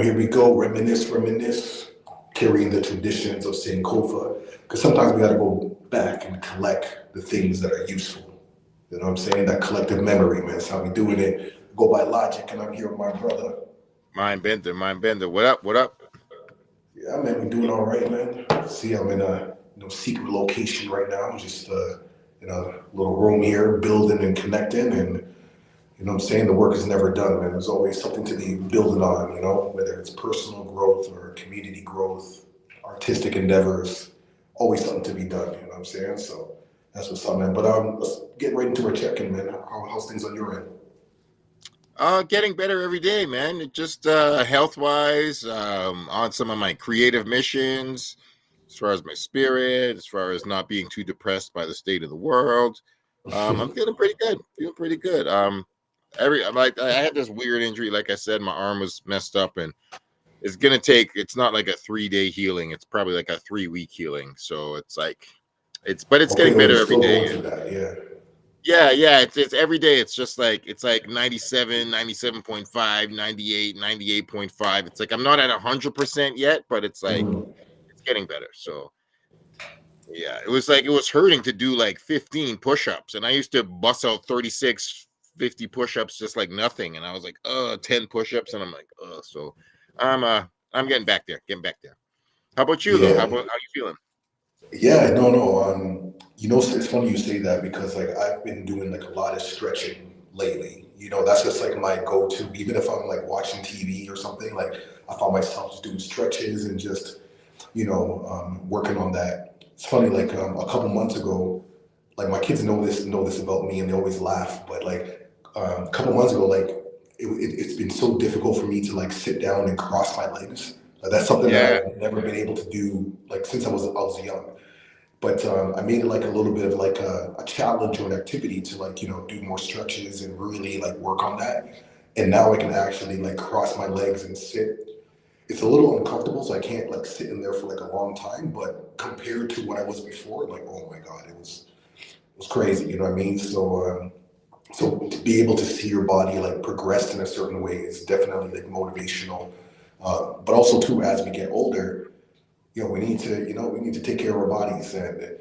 here we go. Reminisce, carrying the traditions of Sankofa. Because sometimes we got to go back and collect the things that are useful. You know what I'm saying? That collective memory, man. That's how we doing it. Go by Logic, and I'm here with my brother. Mindbender. What up? What up? Yeah, man, we doing all right, man. See, I'm in a secret location right now, just in a little room here, building and connecting, and you know what I'm saying? The work is never done, man. There's always something to be building on, whether it's personal growth or community growth, artistic endeavors, always something to be done, you know what I'm saying? So that's what's up, man. But let's get right into our check-in, man. How's things on your end? Getting better every day, man. It just health wise, on some of my creative missions, as far as my spirit, as far as not being too depressed by the state of the world. I'm feeling pretty good. I had this weird injury, like I said, my arm was messed up, and it's not like a 3-day healing, it's probably like a 3-week healing. So it's Okay, getting oh, you're better every still day. going through that, yeah. Yeah, it's every day. It's like 97, 97.5, 98, 98.5. It's like I'm not at 100% yet, but it's like Mhm. it's getting better. So yeah, it was hurting to do like 15 push-ups, and I used to bust out 36, 50 push-ups just like nothing, and I was like, 10 push-ups, and I'm like, so I'm getting back there, How about you though? Yeah, How you feeling? yeah, no. It's funny you say that because like I've been doing like a lot of stretching lately. That's just like my go-to. Even if I'm like watching TV or something, like I find myself just doing stretches and just working on that. It's funny, like a couple months ago, like my kids know this about me, and they always laugh. But like a couple months ago, like it's been so difficult for me to like sit down and cross my legs. That's something that Yeah, I've never been able to do like since I was young. But I made it like a little bit of like a challenge or an activity to like do more stretches and really like work on that. And now I can actually like cross my legs and sit. It's a little uncomfortable, so I can't like sit in there for like a long time. But compared to what I was before, like oh my god, it was crazy. You know what I mean? So to be able to see your body like progress in a certain way is definitely like motivational. But also too, as we get older, we need to take care of our bodies, and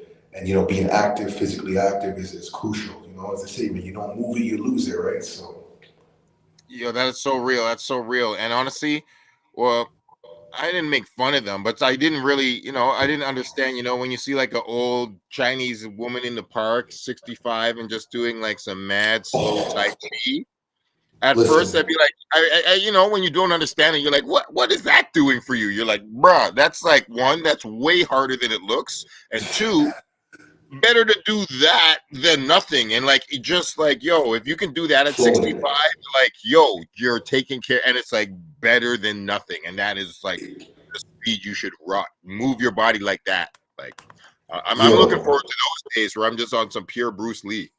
being active, physically active is crucial. As they say, man, you don't move it, you lose it, right? So that is so real. That's so real. And honestly, well, I didn't make fun of them, but I didn't really, I didn't understand, when you see like an old Chinese woman in the park, 65, and just doing like some mad slow Tai oh, Chi. At first, listen, I'd be like, when you don't understand it, you're like, what is that doing for you? You're like, bruh, that's like one, that's way harder than it looks. And two, better to do that than nothing. And like, it just like, yo, if you can do that at flowing. 65, like, yo, you're taking care, and it's like better than nothing. And that is like the speed you should run. Move your body like that. Like, I'm looking Yo, forward to those days where I'm just on some pure Bruce Lee.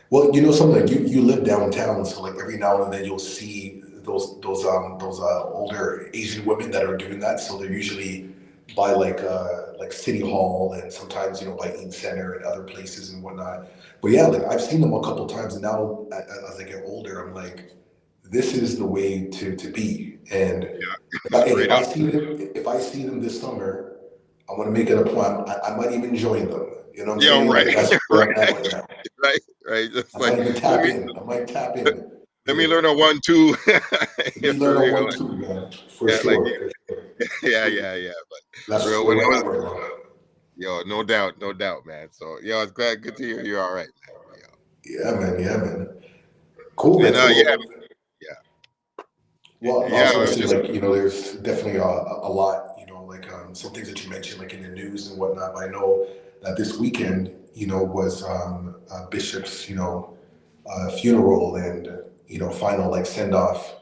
well, something like you live downtown, so like every now and then you'll see those older Asian women that are doing that. So they're usually by like City Hall, and sometimes by Eaton Center and other places and whatnot. But yeah, like I've seen them a couple times, and now as I get older, I'm like, this is the way to be. And Straight up. if I see them this summer, I want to make it a point. I might even join them. You know what I'm Yo, saying? right, Like that's where I'm at right, right now. right. Just I like might even let tap me in. I might tap in. let me Yeah. learn a 1-2. Let Yeah, me for learn on real. one Like, too, man. For yeah, like sure. For sure. yeah. But That's bro, where when I we're was at right now. yo, no doubt, man. So yo, it's good to hear you're all right, man. Yeah, man. Yeah, man. Cool, And man. So, yeah, well, no, I yeah. was gonna I was say just like there's definitely a lot. Like some things that you mentioned like in the news and whatnot. But I know that this weekend, was Bishop's funeral and final like send off.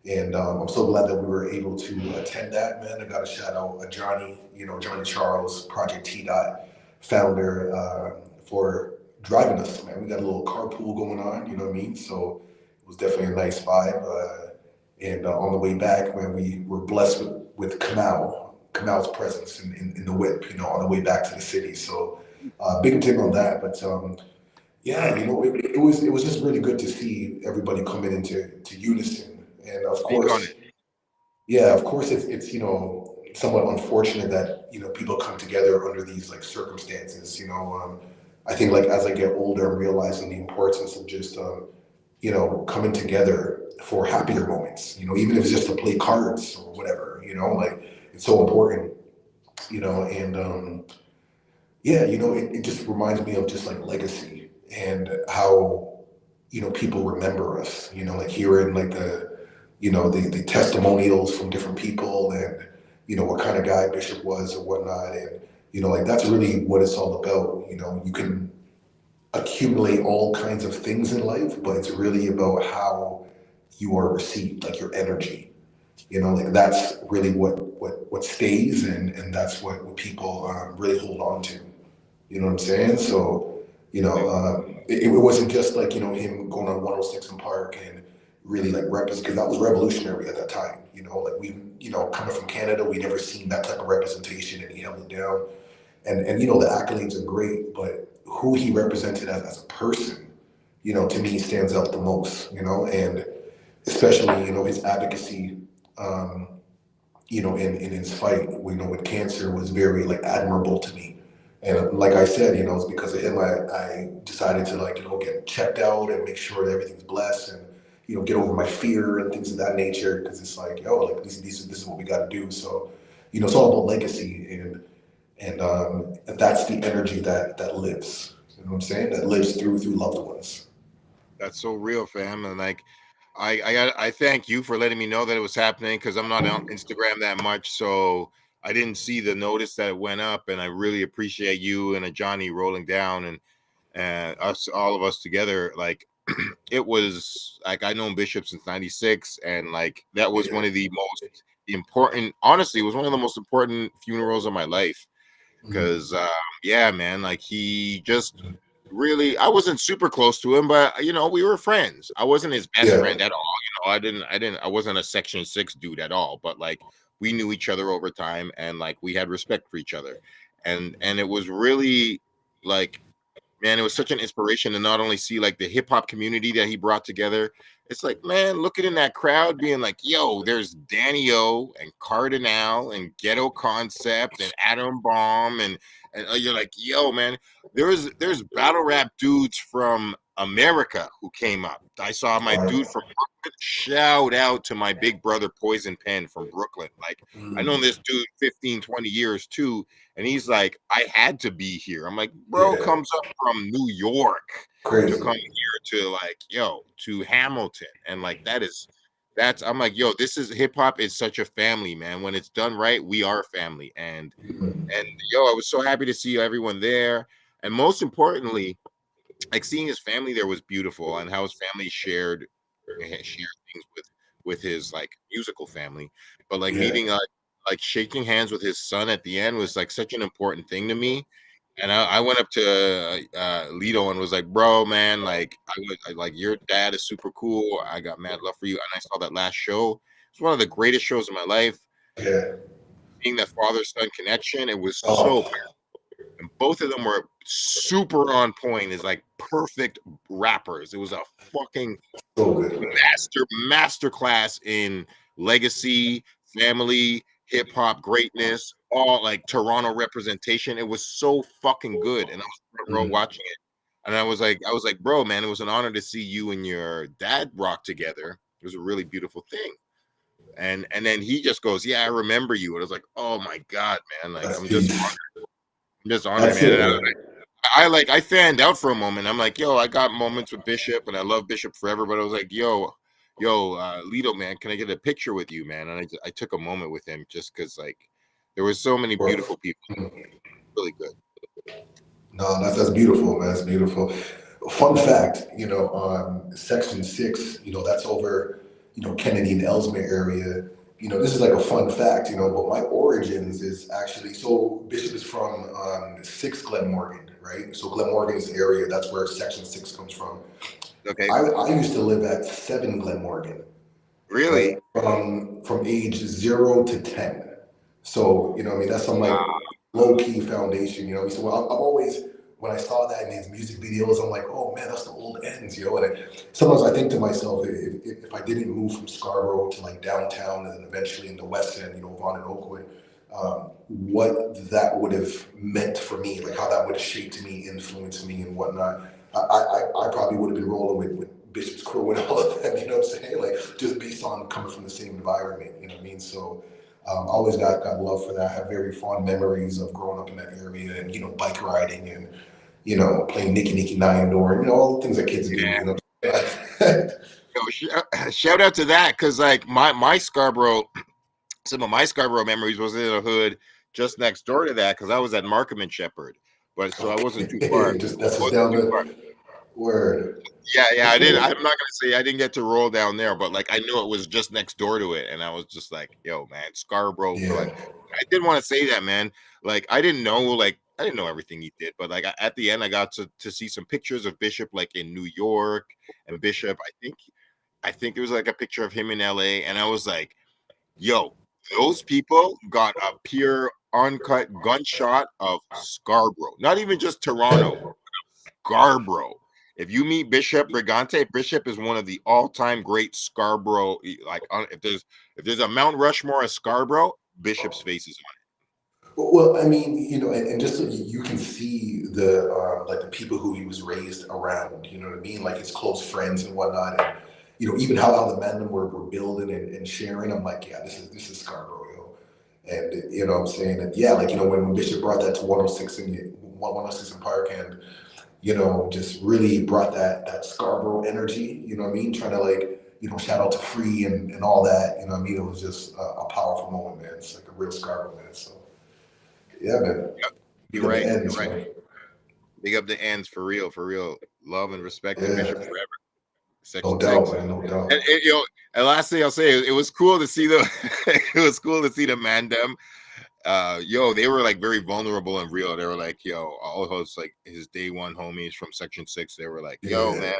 And I'm so glad that we were able to attend that, man. I got to shout out Johnny, Johnny Charles, Project T Dot founder, for driving us, man. We got a little carpool going on, you know what I mean? So it was definitely a nice vibe. And on the way back, man, we were blessed with Kamal's presence in the whip, on the way back to the city. So big tip on that. But yeah, it was just really good to see everybody coming into unison, and of speak on course, it. Yeah, of course, it's somewhat unfortunate that people come together under these like circumstances. I think like as I get older, I'm realizing the importance of just coming together for happier moments. Even if it's just to play cards or whatever. Like it's so important. And yeah, it just reminds me of just like legacy and how people remember us. Like hearing like the testimonials from different people and what kind of guy Bishop was or whatnot, and like that's really what it's all about. You can accumulate all kinds of things in life, but it's really about how you are received, like your energy. Like that's really what stays, and that's what people really hold on to. You know what I'm saying? So, it wasn't just like, him going on 106 in Park and really like represent, because that was revolutionary at that time. Like we, coming from Canada, we never seen that type of representation, and he held it down. And the accolades are great, but who he represented as a person, to me stands out the most, and especially, his advocacy, um, in his fight, with cancer was very like admirable to me. And like I said, it's because of him I decided to like, get checked out and make sure that everything's blessed and, get over my fear and things of that nature. Cause it's like, yo, like this is what we got to do. So, it's all about legacy and that's the energy that lives. You know what I'm saying? That lives through loved ones. That's so real, fam. And like, I thank you for letting me know that it was happening because I'm not on Instagram that much, so I didn't see the notice that it went up. And I really appreciate you and a Johnny rolling down and us, all of us together. Like, it was like I known Bishop since '96, and like that was Yeah. one of the most important. Honestly, it was one of the most important funerals of my life Mhm. because yeah, man, like he just really, I wasn't super close to him, but we were friends. I wasn't his best Yeah. friend at all. I wasn't a section 6 dude at all, but like we knew each other over time, and like we had respect for each other, and it was really like, man, it was such an inspiration to not only see like the hip hop community that he brought together. It's like, man, looking in that crowd, being like, yo, there's Danny O and Cardinal and Ghetto Concept and Adam Bomb, and you're like, yo, man, there's battle rap dudes from America who came up. I saw my dude Right. from Brooklyn. Shout out to my big brother Poison Pen from Brooklyn. Like, I known Mm. this dude 15, 20 years too, and he's like, I had to be here. I'm like, bro Yeah. comes up from New York to Crazy. come here to like, yo, to Hamilton. And like that's I'm like, yo, this is hip hop is such a family, man. When it's done right, we are family. And yo, I was so happy to see everyone there. And most importantly, like seeing his family there was beautiful, and how his family shared things with his like musical family. But like Yeah. meeting like shaking hands with his son at the end was like such an important thing to me. And I went up to Lito and was like, bro, man, like like your dad is super cool. I got mad love for you. And I saw that last show. It's one of the greatest shows of my life. Yeah. Seeing that father son connection, it was so, Oh, and both of them were super on point. Is like perfect rappers. It was a fucking so good, man. master class in legacy, family, hip hop greatness, all like Toronto representation. It was so fucking good, and I was front row Mm. watching it, and I was like, bro, man, it was an honor to see you and your dad rock together. It was a really beautiful thing. And then he just goes, yeah, I remember you. And I was like, oh my god, man, like That's peace. I'm just honored, That's man. it, And man. I fanned out for a moment. I'm like, yo, I got moments with Bishop, and I love Bishop forever. But I was like, Lito, man, can I get a picture with you, man? And I took a moment with him just because like there was so many beautiful Bro. people. Really good. No, that's beautiful, man. That's beautiful. Fun fact, Section 6, that's over, Kennedy and Ellesmere area. This is like a fun fact, but my origins is actually, so Bishop is from 6 Glenmorgan, right? So Glenmorgan is the area, that's where Section 6 comes from. Okay, I used to live at 7 Glenmorgan, right? really? From age 0 to 10. So, what I mean, that's some like Wow. low key foundation, So I've always, when I saw that in these music videos, I'm like, oh man, that's the old ends, yo. And sometimes I think to myself, if I didn't move from Scarborough to like downtown and then eventually in the West End, Vaughan and Oakwood, what that would have meant for me, like how that would have shaped me, influenced me, and whatnot. I probably would have been rolling with Bishop's crew and all of them, you know what I'm saying? Like just based on coming from the same environment, you know what I mean? So I always got love for that. I have very fond memories of growing up in that area and, bike riding and, playing Nicky Nicky Nine Door, all the things that kids do, Yo, shout out to that, because like my Scarborough, some of my Scarborough memories was in a hood just next door to that, because I was at Markham and Shepherd, but so I wasn't too far. That's just down the word. Yeah. I'm not gonna say I didn't get to roll down there, but like I knew it was just next door to it, and I was just like, yo, man, Scarborough for like. I didn't want to say that, man. Like I didn't know everything he did, but like at the end, I got to see some pictures of Bishop like in New York, and Bishop. I think it was like a picture of him in LA, and I was like, yo, those people got a pure uncut gunshot of Scarborough, not even just Toronto, Scarborough. If you meet Bishop Brigante, Bishop is one of the all-time great Scarborough. Like, if there's a Mount Rushmore of Scarborough, Bishop's face is on it. Well, I mean, and just so you can see the like the people who he was raised around. You know what I mean? Like his close friends and whatnot, and even how the men were building and sharing. I'm like, yeah, this is Scarborough, and what I'm saying, and yeah, like when Bishop brought that to 106 in Park, and just really brought that Scarborough energy, you know what I mean? Trying to like, shout out to Free and all that, you know what I mean? It was just a powerful moment, man. It's like a real Scarborough, man. So, yeah, man. Yep. You're right. You're right. Big up the ends for real. Love and respect to Bishop forever. Section no doubt, 6. man, no doubt. And last thing I'll say, it was cool to see it was cool to see the Mandem. They were like very vulnerable and real. They were like, yo, all hosts, like his day one homies from Section 6, they were like, yo, man,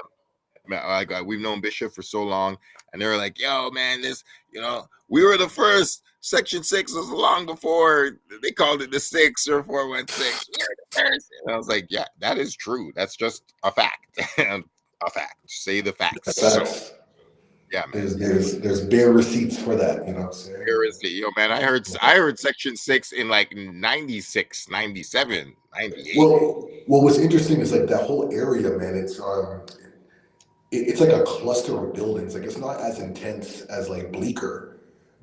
like we've known Bishop for so long, and they were like, yo, man, this, we were the first. Section 6 was long before they called it the 6 or 416. We were the first. And I was like, yeah, that is true. That's just a fact. A fact. Say the facts. So, yeah, man. There's bare receipts for that, you know what I'm saying? Bare receipt. Yo, man, I heard Section 6 in like 96, 97, 98. Well, what's interesting is like that whole area, man, it's like a cluster of buildings. Like it's not as intense as like Bleecker,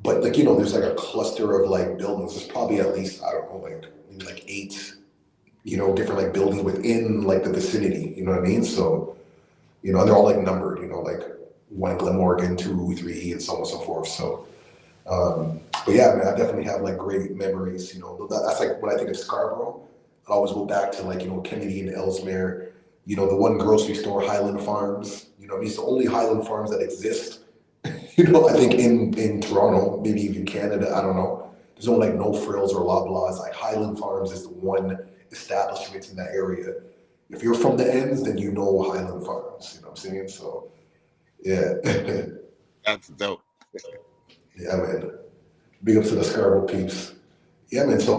but like there's like a cluster of like buildings. There's probably at least, I don't know, like maybe like 8, different like buildings within like the vicinity. You know what I mean? So, and they're all like numbered. Like 1 Glenmorgan, 2, 3, and so on and so forth. So, but yeah, man, I definitely have like great memories. That's like when I think of Scarborough, I always go back to like Kennedy and Ellesmere. The one grocery store, Highland Farms. It's the only Highland Farms that exist. I think in Toronto, maybe even Canada. I don't know. There's no like No Frills or Loblaws. Like Highland Farms is the one establishment in that area. If you're from the ends, then you know Highland Farms. You know what I'm saying? So, yeah. That's dope. Yeah, man. Big up to the Scarborough peeps. Yeah, man. So,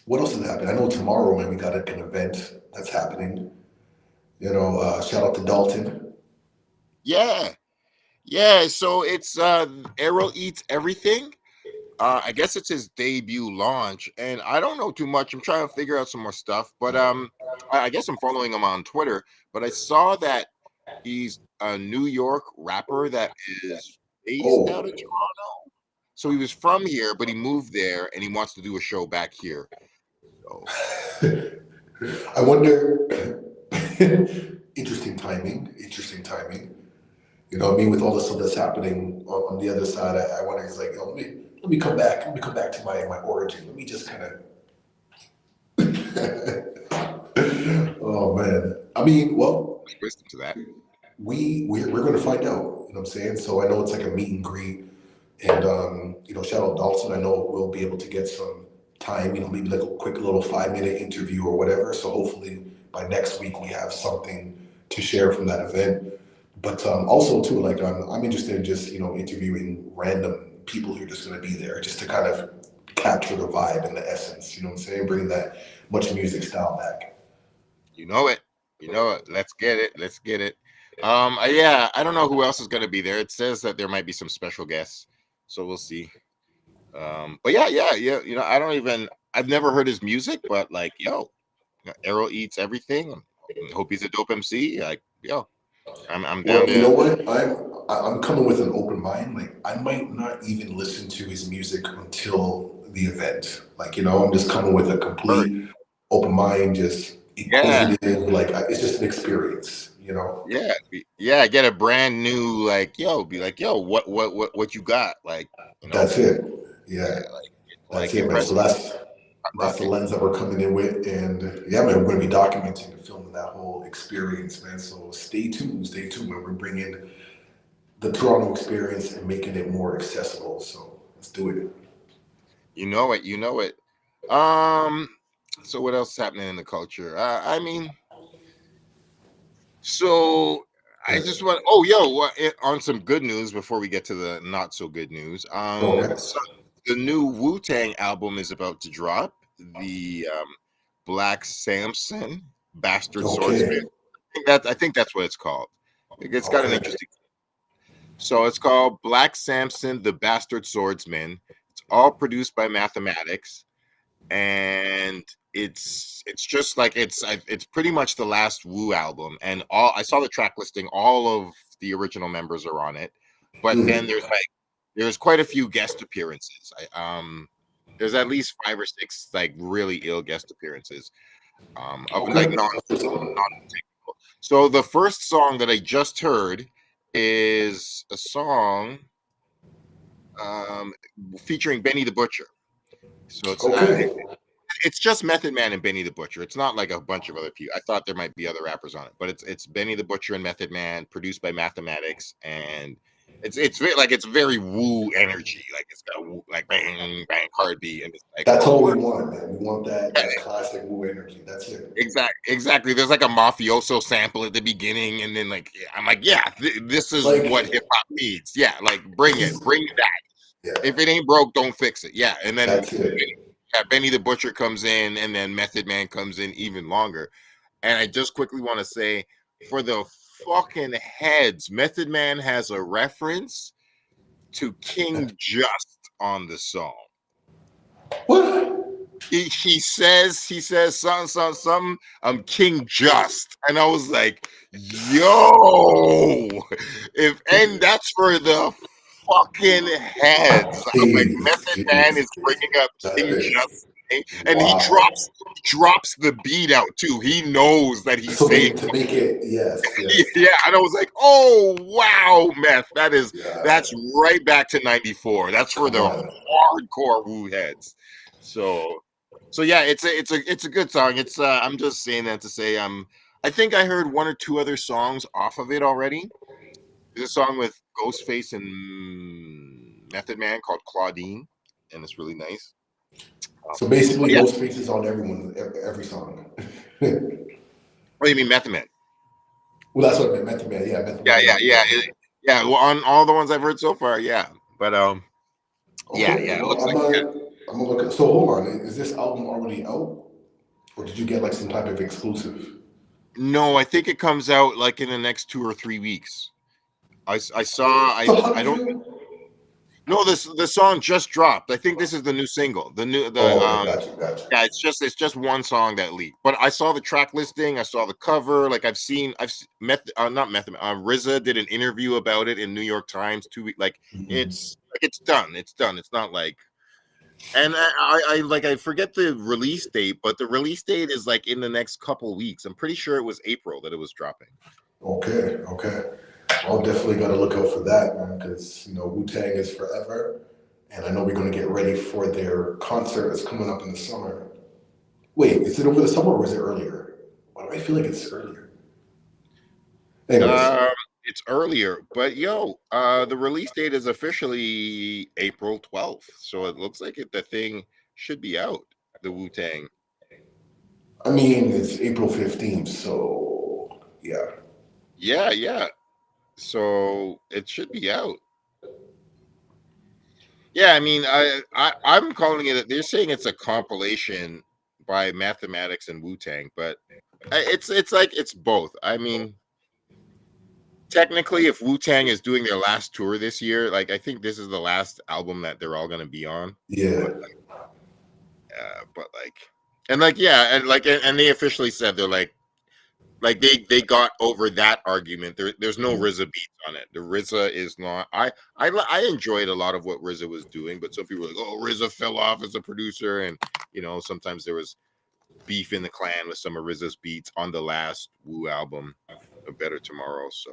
what else is happening? I know tomorrow, man, we got an event that's happening. Shout out to Dalton. Yeah. So it's Errol Eats Everything. I guess it's his debut launch, and I don't know too much. I'm trying to figure out some more stuff, but I guess I'm following him on Twitter. But I saw that he's a New York rapper that is based out of Toronto. So he was from here, but he moved there, and he wants to do a show back here. So. I wonder. Interesting timing. You know what I mean? With all the stuff that's happening on the other side, I wonder. It's like, let me come back. Let me come back to my origin. Let me just kind of. Oh man. I mean, well. Listen to that. We're going to find out. You know what I'm saying? So I know it's like a meet and greet, and shout out Dalton. I know we'll be able to get some time. Maybe like a quick little 5-minute interview or whatever. So hopefully by next week we have something to share from that event. But also too, like I'm interested in just interviewing random people who are just going to be there, just to kind of capture the vibe and the essence. You know what I'm saying? Bring that much music style back. You know it. You know it. Let's get it. Let's get it. Yeah, I don't know who else is gonna be there. It says that there might be some special guests, so we'll see. But yeah. You know, I've never heard his music, but like, yo, Errol eats everything. Hope he's a dope MC. Like, yo, I'm down Well, you know to. what? I'm coming with an open mind. Like I might not even listen to his music until the event. Like I'm just coming with a complete open mind, just Yeah, inquisitive. Like it's just an experience. yeah. Get a brand new be like, yo, what you got? Like, That's it. yeah, Yeah, that's like it, man. So impressive. that's the lens that we're coming in with, and yeah, man, we're gonna be documenting and filming that whole experience, man. So stay tuned, man. We're bringing the Toronto experience and making it more accessible. So let's do it. You know it. You know it. Um. So what else is happening in the culture? I mean, so I just want. Oh, on some good news before we get to the not so good news. Okay. So the new Wu-Tang album is about to drop. The Black Samson Bastard Swordsman. Okay. I think that's what it's called. It's got an Okay. interesting. So it's called Black Samson, the Bastard Swordsman. It's all produced by Mathematics, and it's just like it's pretty much the last Wu album. And all I saw the track listing, all of the original members are on it, but then Mm. there's quite a few guest appearances. There's at least 5 or 6 like really ill guest appearances of Okay. like non. That's what's up. So the first song that I just heard is a song um, featuring Benny the Butcher. So Okay. it's just Method Man and Benny the Butcher. It's not like a bunch of other people. I thought there might be other rappers on it, but it's Benny the Butcher and Method Man, produced by Mathematics, and it's very woo energy. Like it's got woo, like bang bang hard beat, and it's like, That's oh, all we what? want, man. We want that classic Wu energy. That's it. Exactly. There's like a mafioso sample at the beginning, and then like I'm like, yeah, this is what Like hip hop needs. Yeah, like bring it, he's bring that. yeah. If it ain't broke, don't fix it. Yeah, and then That's it. yeah, Benny the Butcher comes in, and then Method Man comes in even longer. And I just quickly want to say, for the fucking heads, Method Man has a reference to King Just on the song. What? He says something. I'm King Just, and I was like, yo, and that's for the fucking heads. I'm like, Jeez, Method Man jeez, is bringing up that's King it. Just, and he Wow. drops the beat out too. He knows that he's So saying to make it, yes, yes, yeah, and I was like, oh wow, Meth, that's yeah. right back to '94. That's for Come the on. hardcore Woo heads. So yeah, it's a good song. It's I'm just saying that to say I think I heard 1 or 2 other songs off of it already. There's a song with Ghostface and Method Man called Claudine, and it's really nice. So basically, But yeah, Ghostface is on every song. well, what do you mean Method Man? that's what I meant. Method Man. Yeah, Method Yeah, Man is yeah, on yeah, everything. yeah. Well, on all the ones I've heard so far, yeah. But yeah, Okay. it Well, looks like I'm gonna look. So hold on. Is this album already out, or did you get like some type of exclusive? no. I think it comes out like in the next 2 or 3 weeks. I saw. So how I did don't you? know this. The song just dropped. I think this is the new single. Oh, okay, got you. Yeah. It's just one song that leaked. But I saw the track listing. I saw the cover. Like not Method. RZA did an interview about it in New York Times 2 weeks. Mhm. It's done. It's done. It's not like. And I forget the release date, but the release date is like in the next couple weeks. I'm pretty sure it was April that it was dropping. Okay. I'll definitely got to look out for that, man, because Wu Tang is forever, and I know we're gonna get ready for their concert that's coming up in the summer. Wait, is it over the summer or is it earlier? Why do I feel like it's earlier? Anyways, Um, it's earlier, but the release date is officially April 12th, so it looks like the thing should be out. The Wu Tang. I mean it's April 15th, so yeah. Yeah. So it should be out. Yeah, I mean, I'm calling it. They're saying it's a compilation by Mathematics and Wu Tang, but It's like it's both. I mean, technically, if Wu-Tang is doing their last tour this year, like I think this is the last album that they're all gonna be on. Yeah. But like, and like, yeah, and like, and they officially said they're like they got over that argument. There's no RZA beats on it. The RZA is not. I enjoyed a lot of what RZA was doing, but some people were like, oh, RZA fell off as a producer, and sometimes there was beef in the clan with some of RZA's beats on the last Wu album, A Better Tomorrow. So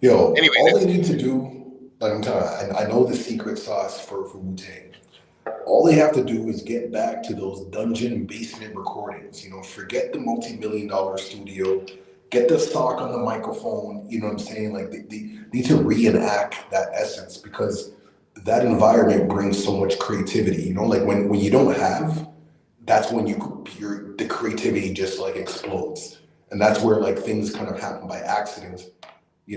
Yo, anyway, all they need to do, like I'm telling you, I know the secret sauce for Wu-Tang. All they have to do is get back to those dungeon basement recordings. Forget the multi-million-dollar studio. Get the stock on the microphone. You know what I'm saying? Like they need to reenact that essence because that environment brings so much creativity. Like when you don't have, that's when the creativity just like explodes, and that's where like things kind of happen by accident,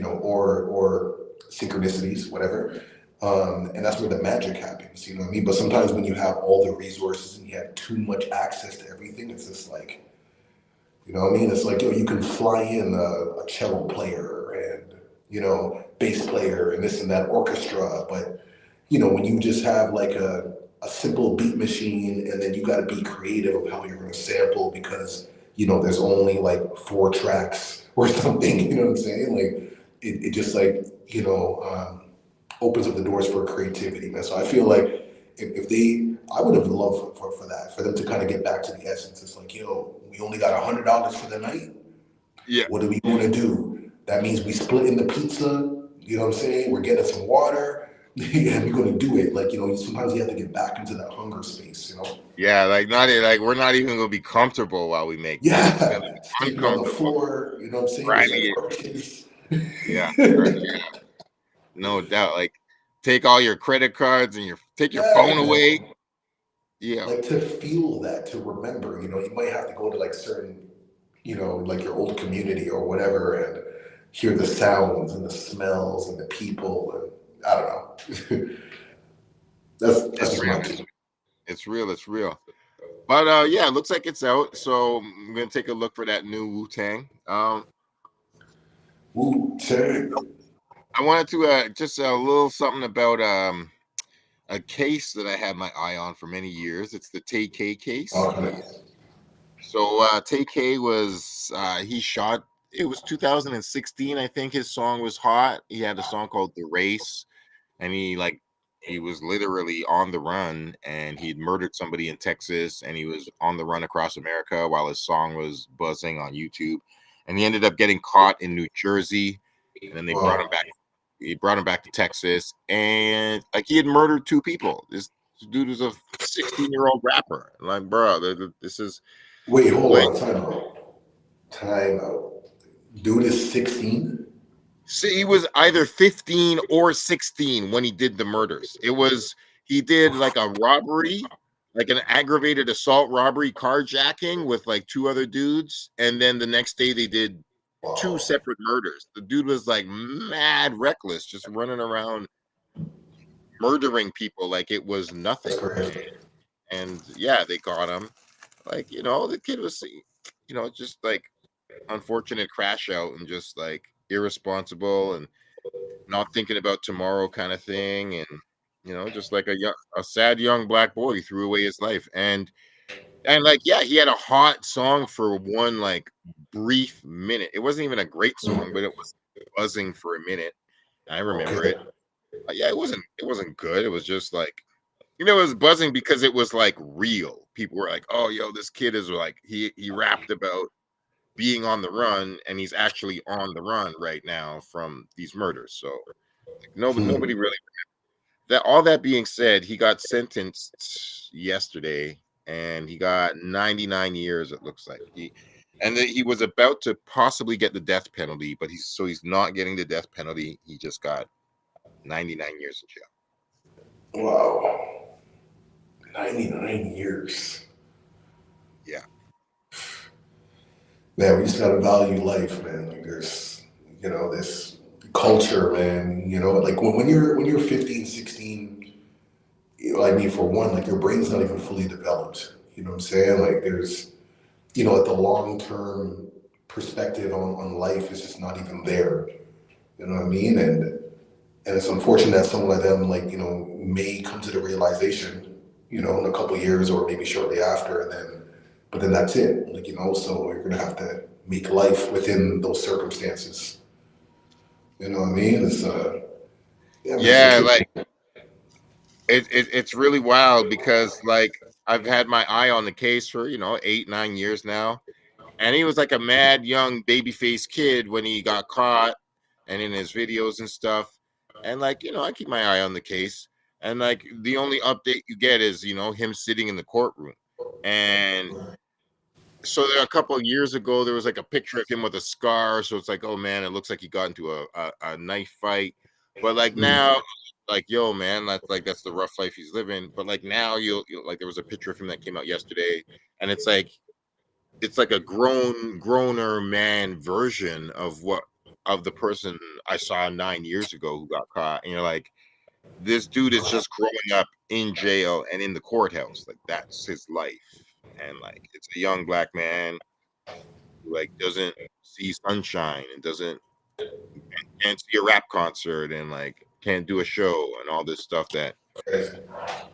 or synchronicities, whatever. And that's where the magic happens, you know what I mean? But sometimes when you have all the resources and you have too much access to everything, it's just like, you know what I mean? It's like, you can fly in a cello player and, bass player and this and that orchestra. But, when you just have like a simple beat machine and then you got to be creative of how you're going to sample because, there's only like 4 tracks or something, you know what I'm saying? Like, it just like, opens up the doors for creativity, man. So I feel like I would have loved for that, for them to kind of get back to the essence. It's like, we only got $100 for the night. yeah, What are we going to do? That means we split in the pizza. You know what I'm saying? We're getting some water, and we're going to do it. Like, sometimes you have to get back into that hunger space. yeah, like not like we're not even gonna be comfortable while we make this. It's gonna be Sleeping on the uncomfortable, floor. You know what I'm saying? There's like grimy. roaches. Yeah, no doubt. Like take all your credit cards and take your phone Yeah, away. man. Yeah, Like to feel that, to remember, you might have to go to like certain, like your old community or whatever and hear the sounds and the smells and the people and I don't know. That's it's just real. my take. It's real. It's real. But yeah, it looks like it's out. So I'm gonna take a look for that new Wu-Tang. Wu-Tang. I wanted to just a little something about a case that I had my eye on for many years. It's the Tay K case. Okay. So Tay K was he shot. It was 2016, I think. His song was hot. He had a song called "The Race," and he was literally on the run, and he'd murdered somebody in Texas, and he was on the run across America while his song was buzzing on YouTube, and he ended up getting caught in New Jersey, and then they brought him Wow. back. He brought him back to Texas, and like he had murdered 2 people. This dude was a 16-year-old rapper. Like, bro, this is Wait, hold like. on. Time out. Time out. Dude is 16? So he was either 15 or 16 when he did the murders. He did like a robbery, like an aggravated assault robbery, carjacking with like 2 other dudes, and then the next day they did 2 Wow. separate murders. The dude was like mad reckless, just running around murdering people like it was That's nothing. crazy. And yeah, they got him. Like, the kid was, just like unfortunate crash out and just like irresponsible and not thinking about tomorrow kind of thing, and just like a sad young black boy threw away his life, and like, yeah, he had a hot song for one like brief minute. It wasn't even a great song, but it was buzzing for a minute. I remember Okay. it. Yeah, it wasn't good. It was just like, it was buzzing because it was like real. People were like, oh, yo, this kid is like, he rapped about being on the run, and he's actually on the run right now from these murders. So nobody really. All that being said, he got sentenced yesterday, and he got 99 years. It looks like he was about to possibly get the death penalty, but he's not getting the death penalty. He just got 99 years in jail. Wow. 99 years. Yeah, Man, we just gotta value life, man. Like there's, this culture, man. Like when you're 15, 16, I mean, for one, like your brain's not even fully developed. You know what I'm saying? Like you know, like the long term perspective on life is just not even there. You know what I mean? And it's unfortunate that someone like them, like, you know, may come to the realization, you know, in a couple of years or maybe shortly after, and then, but then that's it. Like, you know, so you're gonna have to make life within those circumstances. You know what I mean? It's yeah, man. So Yeah, shit. like it's really wild because like I've had my eye on the case for 8-9 years now, and he was like a mad young baby faced kid when he got caught, and in his videos and stuff, and like I keep my eye on the case, and like the only update you get is him sitting in the courtroom, and so there, a couple of years ago there was like a picture of him with a scar, so it's like, oh man, it looks like he got into a knife fight, but like now, like, yo man, that's the rough life he's living. But like now you'll like, there was a picture of him that came out yesterday, and it's like a grown man version of the person I saw 9 years ago who got caught, and you're like, this dude is just growing up in jail and in the courthouse, like that's his life. And like it's a young black man who like doesn't see sunshine and doesn't can't see a rap concert and like can't do a show and all this stuff that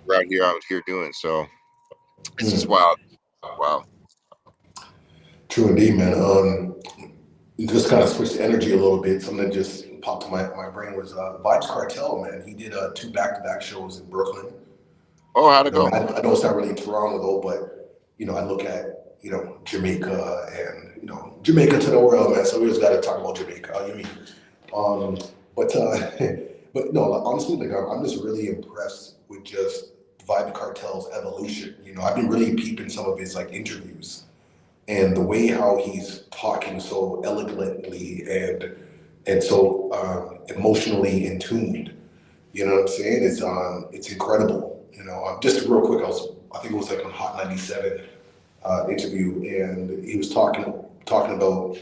we're out here doing. So it's just Mm, wild. Wow. true indeed, man. You just kind of switched the energy a little bit. Something that just popped to my brain was Vibes Cartel, man. He did two back-to-back shows in Brooklyn. Oh, how'd You it know, go? I know it's not really Toronto though, but you know, I look at Jamaica and Jamaica to the world, man. So we just got to talk about Jamaica. You mean? Um, but but no, like, honestly, like I'm just really impressed with just Vibe Cartel's evolution. You know, I've been really peeping some of his like interviews and the way how he's talking so elegantly and so emotionally in tuned. You know what I'm saying? It's incredible. You know, just real quick, I think it was like on Hot 97 interview, and he was talking about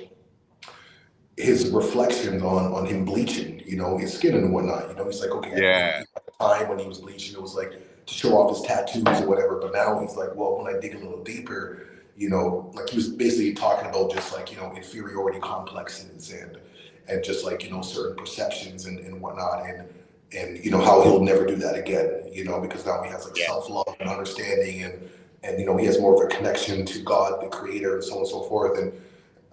his reflections on him bleaching, you know, his skin and whatnot. You know, he's like, okay, Yeah. at the time when he was bleaching, it was like to show off his tattoos or whatever. But now he's like, well, when I dig a little deeper, you know, like he was basically talking about just like, you know, inferiority complexes and just like, you know, certain perceptions and whatnot. And you know how he'll never do that again, you know, because now he has like Yeah. self-love and understanding and you know he has more of a connection to God, the creator, and so on and so forth. And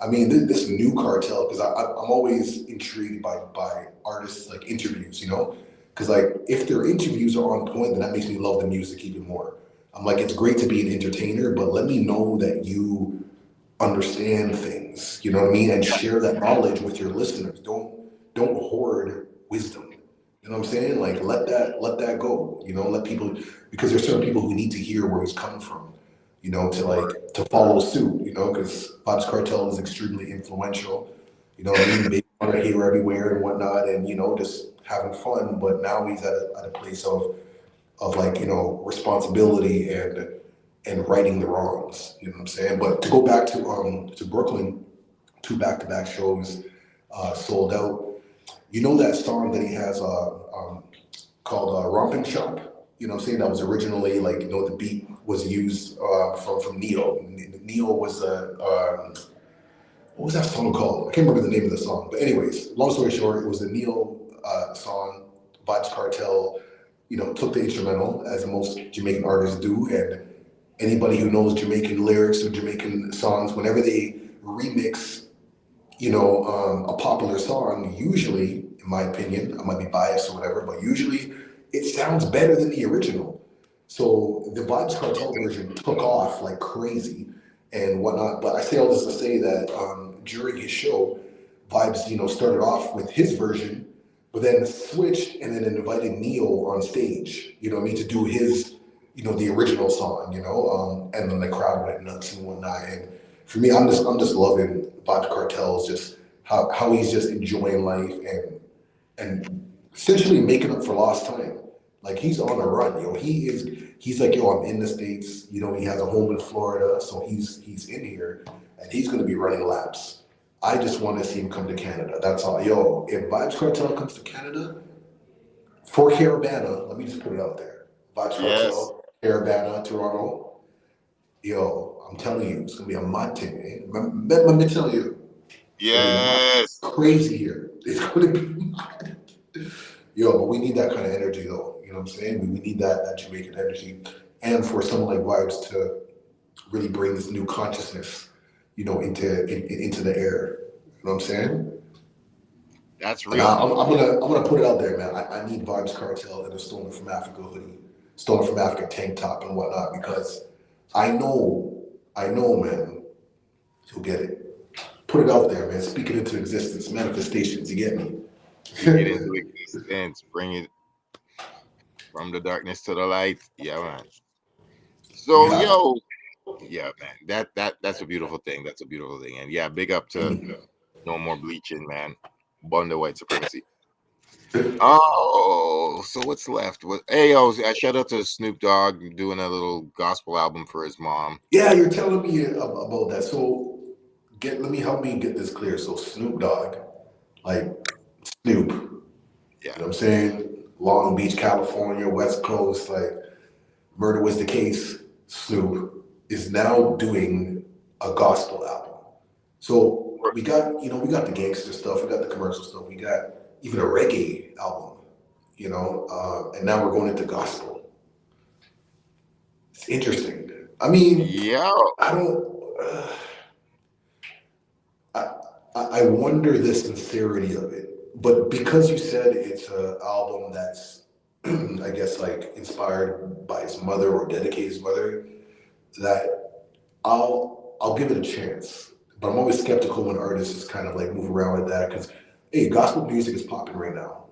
I mean, this new cartel, because I'm always intrigued by artists like interviews, you know, because like if their interviews are on point, then that makes me love the music even more. I'm like, it's great to be an entertainer, but let me know that you understand things, you know what I mean, and share that knowledge with your listeners. Don't hoard wisdom. You know what I'm saying? Like let that go. You know, let people because there's certain people who need to hear where he's coming from. You know, to like to follow suit. You know, because Vibes Cartel is extremely influential. You know what I mean? Making fun of here everywhere and whatnot, and you know, just having fun. But now he's at a place of like you know responsibility and righting the wrongs. You know what I'm saying? But to go back to Brooklyn, two back-to-back shows sold out. You know that song that he has called Romping Shop? You know what I'm saying? That was originally like, you know, the beat was used from Neo. Neo was what was that song called? I can't remember the name of the song. But anyways, long story short, it was the Neo song, Vibes Cartel, you know, took the instrumental as most Jamaican artists do. And anybody who knows Jamaican lyrics or Jamaican songs, whenever they remix you know, a popular song, usually, in my opinion, I might be biased or whatever, but usually it sounds better than the original. So the Vibes Cartel version took off like crazy and whatnot. But I say all this to say that during his show, Vibes, you know, started off with his version, but then switched and then invited Neo on stage, you know what I mean, to do his, you know, the original song, you know, and then the crowd went nuts and whatnot. And for me, I'm just loving Vibes Cartel's just how he's just enjoying life and essentially making up for lost time. Like he's on the run, yo. He's like, yo, I'm in the States. You know, he has a home in Florida, so he's in here and he's gonna be running laps. I just want to see him come to Canada. That's all. Yo, if Vibes Cartel comes to Canada for Caravana, let me just put it out there. Vibes Yes. Cartel, Caravana, Toronto. yo, I'm telling you, it's gonna be a mad thing. Eh? Let me tell you, it's gonna be mad Yes, crazy here. It's gonna be mad. Yo, but we need that kind of energy though. You know what I'm saying? We need that Jamaican energy, and for someone like Vibes to really bring this new consciousness, into the air. You know what I'm saying? that's And real. I'm gonna put it out there, man. I need Vibes Cartel and a Stolen from Africa hoodie, Stolen from Africa tank top and whatnot because I know, man, he'll get it. Put it out there, man. Speak it into existence, manifestations. You get me? Speak it into existence. Bring it from the darkness to the light. Yeah, man. We So, have to. yo, yeah, man. That's a beautiful thing. That's a beautiful thing. And yeah, big up to no more bleaching, man. Bunda white supremacy. Oh, so what's left? Hey, yo, shout out to Snoop Dogg doing a little gospel album for his mom. Yeah, you're telling me about that. So help me get this clear. So Snoop Dogg, like Snoop, you know Yeah, what I'm saying? Long Beach, California, West Coast, like Murder Was the Case, Snoop is now doing a gospel album. So we got the gangster stuff, we got the commercial stuff, we got even a reggae album, and now we're going into gospel. It's interesting. I mean, yeah. I don't. I I wonder the sincerity of it, but because you said it's an album that's, I guess, like inspired by his mother or dedicated his mother, that I'll give it a chance. But I'm always skeptical when artists just kind of like move around like that because, hey, gospel music is popping right now.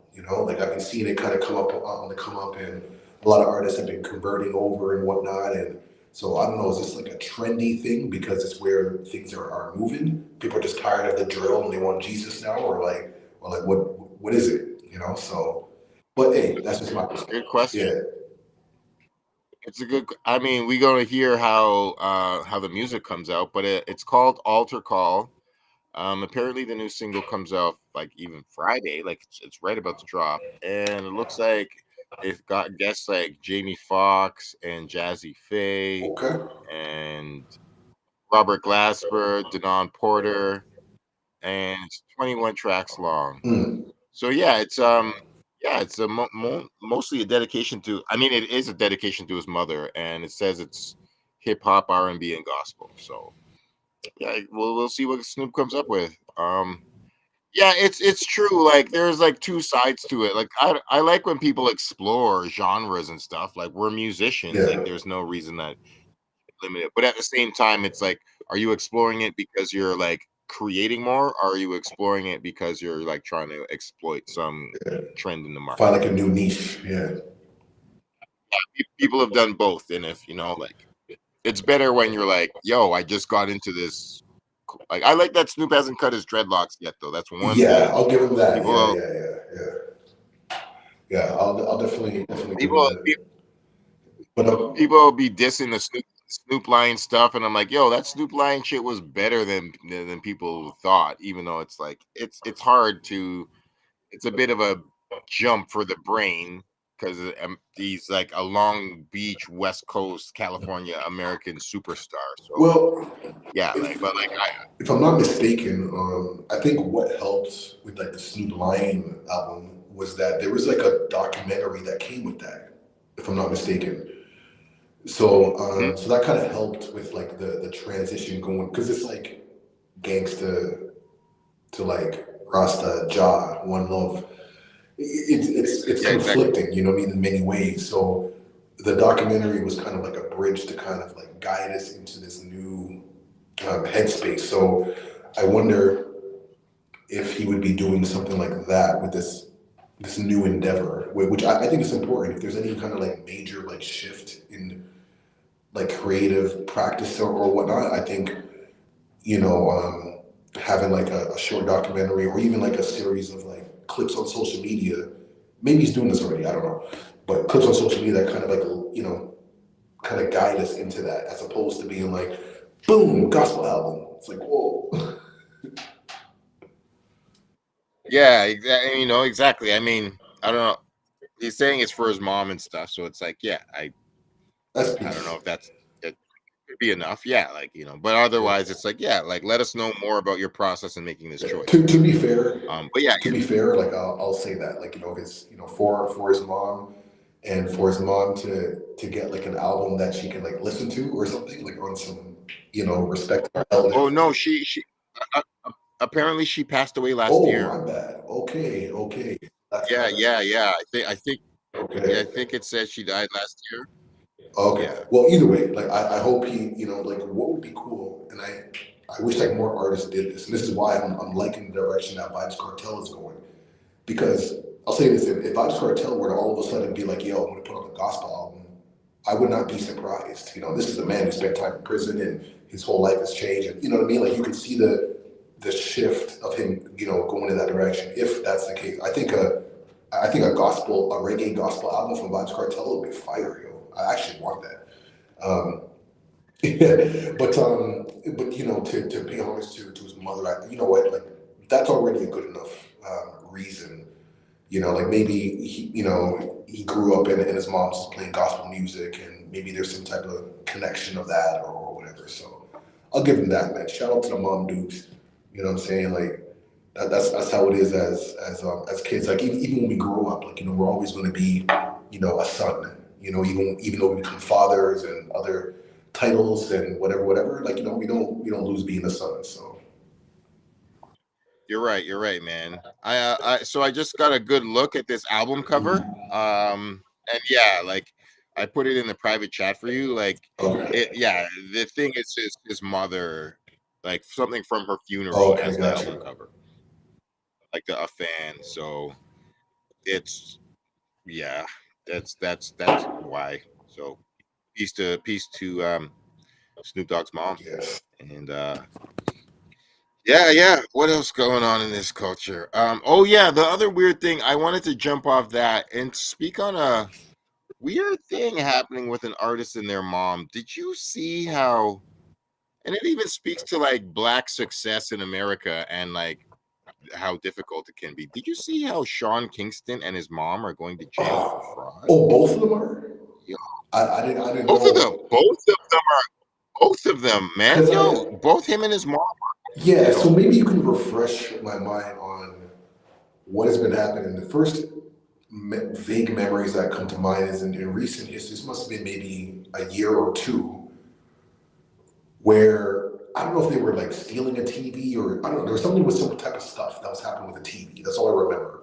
Like I've been seeing it kind of come up on the come up, and a lot of artists have been converting over and whatnot. And so I don't know, is this like a trendy thing because it's where things are moving? People are just tired of the drill and they want Jesus now, or like what is it? So, but hey, that's just my It's a good perspective. question. Yeah, It's a good. I mean, we're gonna hear how the music comes out, but it's called Altar Call. Apparently the new single comes out like even Friday, like it's right about to drop, and it looks like it's got guests like Jamie Foxx and Jazzy Faye okay. and Robert Glasper, Denon Porter, and it's 21 tracks long. Mm, So yeah, it's mostly a dedication to. I mean, it is a dedication to his mother, and it says it's hip hop, R&B, and gospel. So yeah, we'll see what Snoop comes up with. Yeah, it's true. Like there's like two sides to it. Like I like when people explore genres and stuff. Like we're musicians. yeah. Like there's no reason that limit it. But at the same time, it's like, are you exploring it because you're like creating more? Or are you exploring it because you're like trying to exploit some trend in the Find market? like a new niche. Yeah. People have done both, and if like, it's better when you're like, yo, I just got into this. Like I like that Snoop hasn't cut his dreadlocks yet, though. That's one Yeah, thing. I'll give him that. Yeah, People yeah, yeah, yeah. Yeah, I'll definitely give him people that. But people be dissing the Snoop Lion stuff, and I'm like, yo, that Snoop Lion shit was better than people thought. Even though it's like it's hard to, it's a bit of a jump for the brain because he's like a Long Beach, West Coast, California American superstar. So well, yeah, like, if but like if I'm not mistaken, I think what helped with like the Snoop Lion album was that there was like a documentary that came with that, if I'm not mistaken. So mhm. so that kind of helped with like the transition going because it's like gangsta to like Rasta Jah One Love. It's Yeah, exactly. conflicting, you know what I mean, in many ways. So the documentary was kind of like a bridge to kind of like guide us into this new headspace. So I wonder if he would be doing something like that with this new endeavor, which I think is important. If there's any kind of like major like shift in like creative practice or whatnot, I think having like a short documentary or even like a series of like clips on social media. Maybe he's doing this already. I don't know, but clips on social media that kind of like kind of guide us into that, as opposed to being like, boom, gospel album. It's like, whoa. Yeah, exactly. Exactly. I mean, I don't know. He's saying it's for his mom and stuff, so it's like, yeah, That's I don't know peace. if that's it. could be enough. Yeah, like, but otherwise it's like, yeah, like, let us know more about your process in making this choice. To be fair, But yeah, like I'll say that, like, if it's, for his mom, and for his mom to get like an album that she can like listen to or something, like on some, respect our oh elders. no, she apparently she passed away last Oh, year. my bad. Okay, that's Yeah, kind of yeah. I okay. think it says she died last year. Okay. Yeah. Well, either way, like I hope he, like what would be cool, and I wish like more artists did this. And this is why I'm liking the direction that Vibes Cartel is going. Because I'll say this: if Vibes Cartel were to all of a sudden be like, "Yo, I'm gonna put out a gospel album," I would not be surprised. This is a man who spent time in prison and his whole life has changed. And you know what I mean? Like you can see the shift of him, going in that direction. If that's the case, I think a reggae gospel album from Vibes Cartel would be fire, yo. I actually want that. Um, but to pay homage to his mother, you know what, like that's already a good enough reason. Like maybe he grew up and his mom's just playing gospel music, and maybe there's some type of connection of that or whatever. So I'll give him that, man. Shout out to the mom dukes. You know what I'm saying? Like that's how it is as kids. Like even when we grow up, like we're always going to be a son. Even though we become fathers and other titles and whatever. Like we don't lose being a son. So You're right, man. So I just got a good look at this album cover. And yeah, like I put it in the private chat for you. Like okay, yeah, the thing is his mother, like something from her funeral okay, as the got album you. cover, like a fan. So it's yeah, that's why. So peace to Snoop Dogg's mom. Yes. And yeah. What else going on in this culture? Oh yeah, the other weird thing, I wanted to jump off that and speak on a weird thing happening with an artist and their mom. Did you see how, and it even speaks to like black success in America and like how difficult it can be. Did you see how Sean Kingston and his mom are going to jail for fraud? Oh, both of them are. Yo, I didn't both of them, know both of them, man. because Yo, both him and his mom are in yeah. So jail. maybe you can refresh my mind on what has been happening. The first vague memories that come to mind is in recent history. This must have been maybe a year or two, where I don't know if they were like stealing a TV or I don't know. There was something with some type of stuff that was happening with the TV. That's all I remember.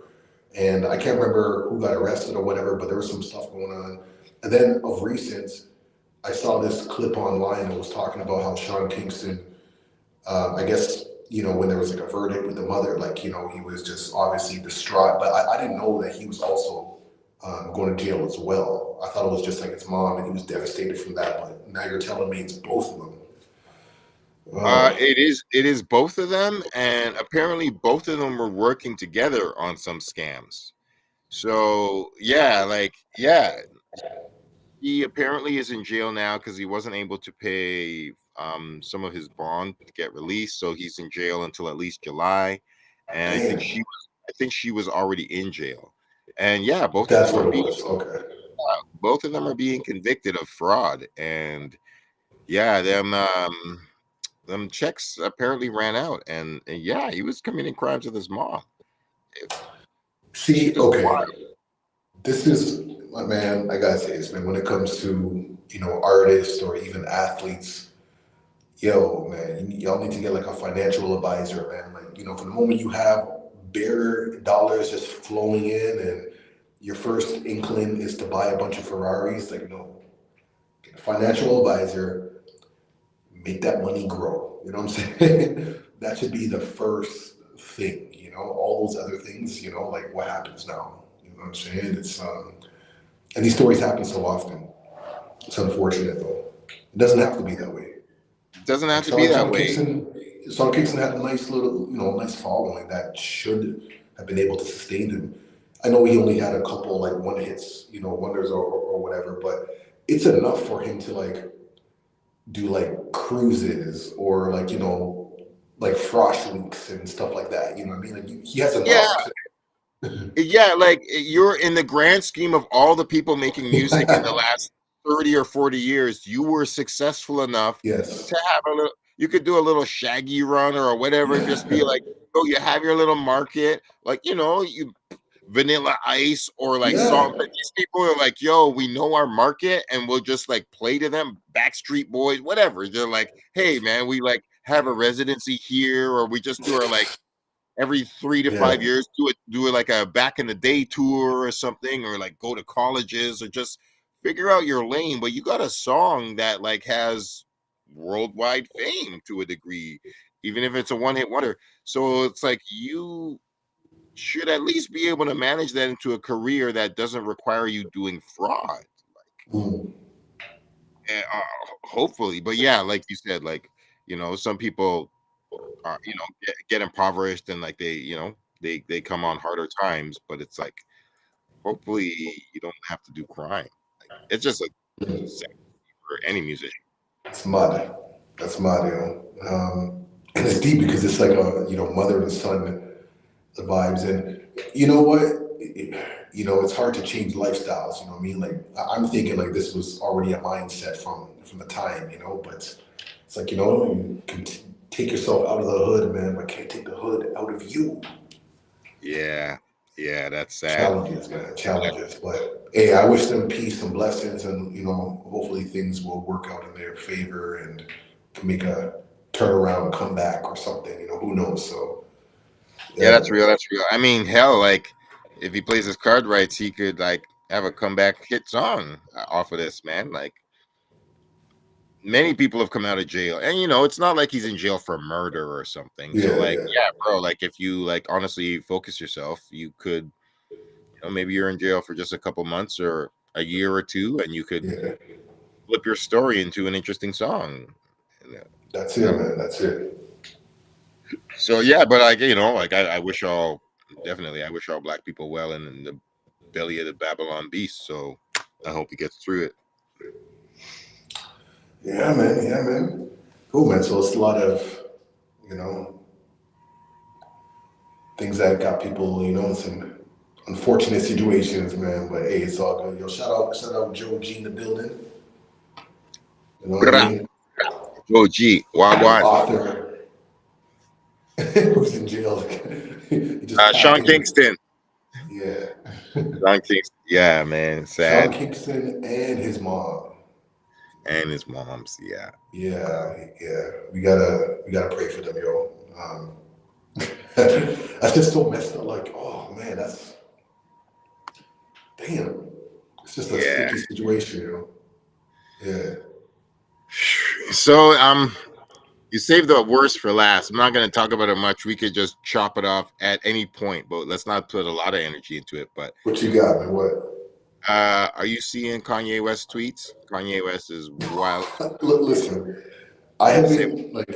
And I can't remember who got arrested or whatever, but there was some stuff going on. And then of recent, I saw this clip online that was talking about how Sean Kingston, I guess, when there was like a verdict with the mother, like, he was just obviously distraught. But I didn't know that he was also going to jail as well. I thought it was just like his mom and he was devastated from that. But now you're telling me it's both of them. It is both of them, and apparently both of them were working together on some scams. So yeah, he apparently is in jail now because he wasn't able to pay some of his bond to get released. So he's in jail until at least July, and Damn, I think she was already in jail, and yeah, that's what it was. Okay. both of them are being convicted of fraud, and yeah, them checks apparently ran out, and yeah, he was committing crimes with his mom. See, Shit is okay. wild. This is, my man, I gotta say this, man, when it comes to, artists or even athletes, yo, man, y'all need to get like a financial advisor, man. Like, from the moment you have bare dollars just flowing in and your first inkling is to buy a bunch of Ferraris, like, no, get a financial advisor, make that money grow. You know what I'm saying? That should be the first thing, all those other things, like what happens now. You know what I'm saying? And these stories happen so often. It's unfortunate though. It doesn't have to be that way. It doesn't have Like to be Sean, that Sean way. Kingston, Sean Kingston had a nice little, nice following that should have been able to sustain him. I know he only had a couple like one hits, wonders or whatever, but it's enough for him to like do like cruises or like like frosh weeks and stuff like that. You know what I mean? Like he has Yeah, enough. yeah, like you're in the grand scheme of all the people making music in the last 30 or 40 years, you were successful enough Yes. to have a little, you could do a little Shaggy run or whatever, just be like, oh, you have your little market, like, you Vanilla Ice or like Yeah. Salt. But these people are like, yo, we know our market and we'll just like play to them. Backstreet Boys, whatever. They're like, hey man, we like have a residency here, or we just do our like every 3 to 5 years, do it like a back in the day tour or something, or like go to colleges or just figure out your lane. But you got a song that like has worldwide fame to a degree, even if it's a one-hit wonder. So it's like you should at least be able to manage that into a career that doesn't require you doing fraud. Mm. Hopefully, but yeah, like you said, like some people are get impoverished and like they come on harder times. But it's like hopefully you don't have to do crime. Like it's just a Mm. sad for any musician. It's mud. That's mud, and it's deep because it's like a mother and son vibes, and you know what, it's hard to change lifestyles. You know what I mean? Like I'm thinking like this was already a mindset from the time, but it's like you can take yourself out of the hood, man, but can't take the hood out of you. Yeah, yeah, that's sad. Challenges, man, challenges. But hey, I wish them peace and blessings, and hopefully things will work out in their favor and can make a turnaround, comeback, or something. Who knows? So Yeah, yeah, that's man. real. That's real. I mean, hell, like if he plays his card right, he could like have a comeback hit song off of this, man. Like many people have come out of jail, and it's not like he's in jail for murder or something. So Yeah, like, yeah, yeah, bro, like if you like honestly focus yourself, you could, maybe you're in jail for just a couple months or a year or two, and you could yeah. flip your story into an interesting song. And, That's it, man. That's it. so yeah, but like like I wish all definitely I wish all black people well in the belly of the Babylon beast. So I hope he gets through it. Yeah, man. Yeah, man. Cool, man. So it's a lot of you know things that got people in some unfortunate situations, man. But hey, it's all good. Yo, shout out Joe G in the building. You know what I Brah. mean? Oh gee, Wagwan. Author who's in jail. He just tapped Sean in. Kingston. Yeah. Sean Kingston. Yeah, man, Sean sad. Kingston and his mom. And his mom's. Yeah. Yeah, yeah. We gotta pray for them, yo. That's just so messed up. Like, oh man, that's damn. It's just a Yeah. sticky situation. Yeah. So you saved the worst for last. I'm not going to talk about it much. We could just chop it off at any point, but let's not put a lot of energy into it. But What you got, man? What? are you seeing Kanye West tweets? Kanye West is wild. Look, listen. I have Say, been like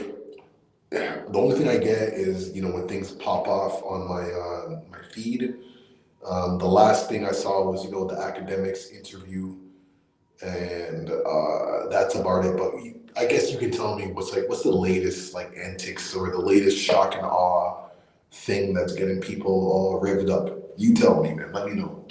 the only thing I get is when things pop off on my feed. The last thing I saw was the academics interview, and that's about it. But I guess you can tell me what's the latest like antics or the latest shock and awe thing that's getting people all revved up. You tell me, man. Let me know.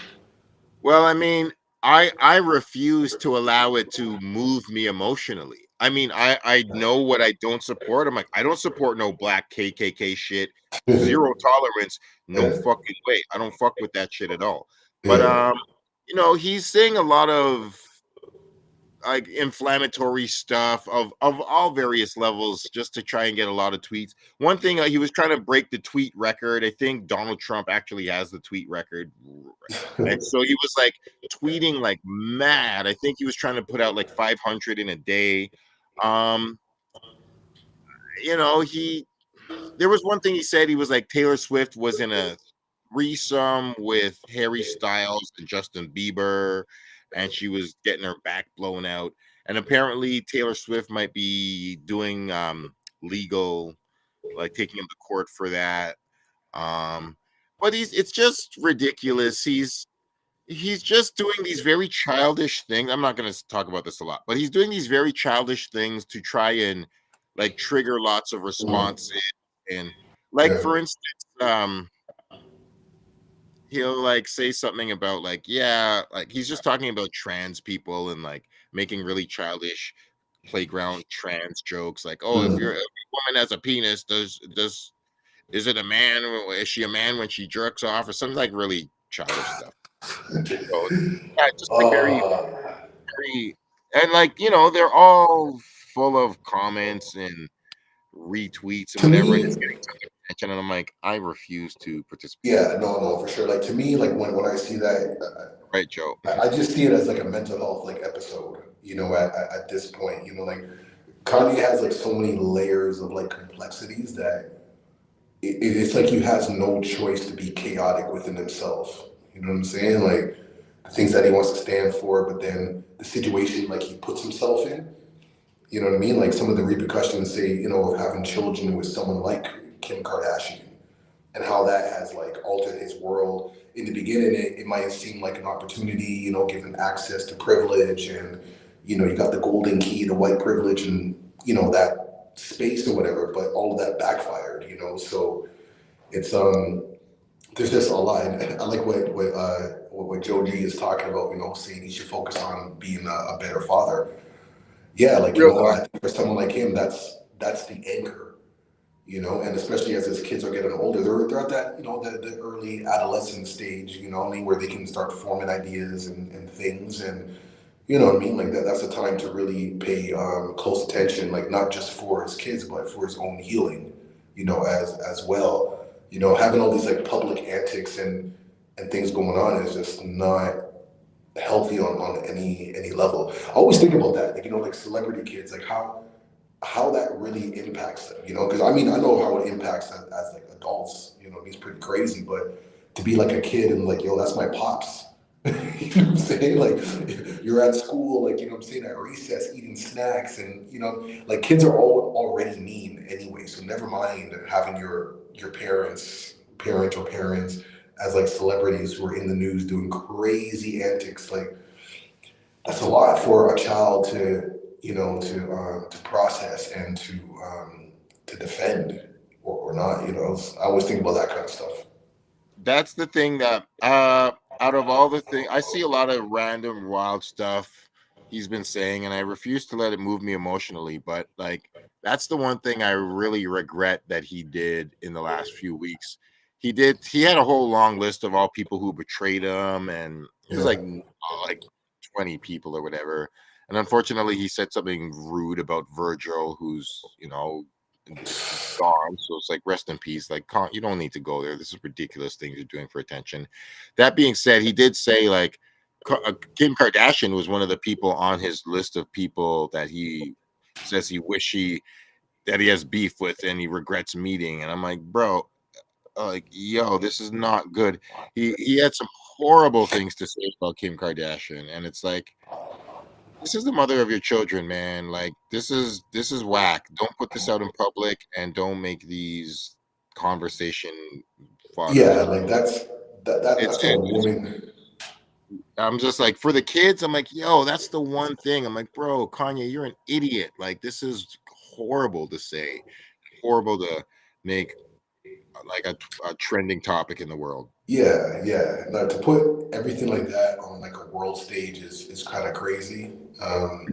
well, I mean, I refuse to allow it to move me emotionally. I mean, I know what I don't support. I'm like, I don't support no black KKK shit. Zero tolerance. No Yeah, fucking way. I don't fuck with that shit at all. But yeah, he's saying a lot of like inflammatory stuff of all various levels just to try and get a lot of tweets. One thing, he was trying to break the tweet record. I think Donald Trump actually has the tweet record, and so he was like tweeting like mad. I think he was trying to put out like 500 in a day. um he there was one thing he said. He was like, Taylor Swift was in a threesome with Harry Styles and Justin Bieber, and she was getting her back blown out. And apparently, Taylor Swift might be doing legal, like taking him to court for that. Um, but it's just ridiculous. He's just doing these very childish things. I'm not going to talk about this a lot, but he's doing these very childish things to try and like trigger lots of mm, responses. And like yeah, for instance, he'll like say something about like, yeah, like he's just talking about trans people and like making really childish playground trans jokes. Like, oh, if Mm. you're if a woman has a penis, does is it a man? Is she a man when she jerks off or something like really childish stuff? So yeah, just like very, uh, very, and like they're all full of comments and retweets and to whatever, and it's me, getting tons of attention. And I'm like, I refuse to participate in yeah, that. no, for sure. Like to me, like when I see that, Right, Joe? I just see it as like a mental health like episode. At this point, like Kanye has like so many layers of like complexities that it's like he has no choice to be chaotic within himself. You know what I'm saying? Like the things that he wants to stand for, but then the situation like he puts himself in. You know what I mean? Like some of the repercussions, say, of having children with someone like Kim Kardashian and how that has like altered his world. In the beginning, it might seem like an opportunity, given access to privilege and, you got the golden key to white privilege and, that space or whatever, but all of that backfired, So it's, there's just a lot. And I like what Joe G is talking about, saying he should focus on being a better father. Yeah, like, Real I talk. think for someone like him, that's the anchor, and especially as his kids are getting older, they're at that, the early adolescent stage, where they can start forming ideas and things. And you know what I mean? Like that's a time to really pay close attention, like not just for his kids, but for his own healing, as well. Having all these like public antics and things going on is just not healthy on any level. I always think about that, like like celebrity kids, like how that really impacts them, because I mean I know how it impacts as like adults, it's pretty crazy, but to be like a kid and like yo, that's my pops. You know what I'm saying? Like you're at school, like what I'm saying, at recess eating snacks, and like kids are all already mean anyway, so never mind having your parent or parents as like celebrities who are in the news doing crazy antics. Like that's a lot for a child to to process and to defend or not. I always think about that kind of stuff. That's the thing that out of all the things, I see a lot of random wild stuff he's been saying, and I refuse to let it move me emotionally. But like that's the one thing I really regret that he did in the last few weeks. He had a whole long list of all people who betrayed him, and it was Yeah, like 20 people or whatever. And unfortunately, he said something rude about Virgil, who's gone. So it's like rest in peace. Like you don't need to go there. This is ridiculous things you're doing for attention. That being said, he did say like Kim Kardashian was one of the people on his list of people that he says that he has beef with and he regrets meeting. And I'm like, bro, like yo, this is not good. He had some horrible things to say about Kim Kardashian, and it's like this is the mother of your children, man. Like this is whack. Don't put this out in public and don't make these conversation fodder. yeah, like that's a It's woman. I'm just like for the kids, I'm like, yo, that's the one thing. I'm like, bro, Kanye, you're an idiot. Like this is horrible to say, horrible to make like a trending topic in the world. Yeah. Now to put everything like that on like a world stage is kind of crazy. And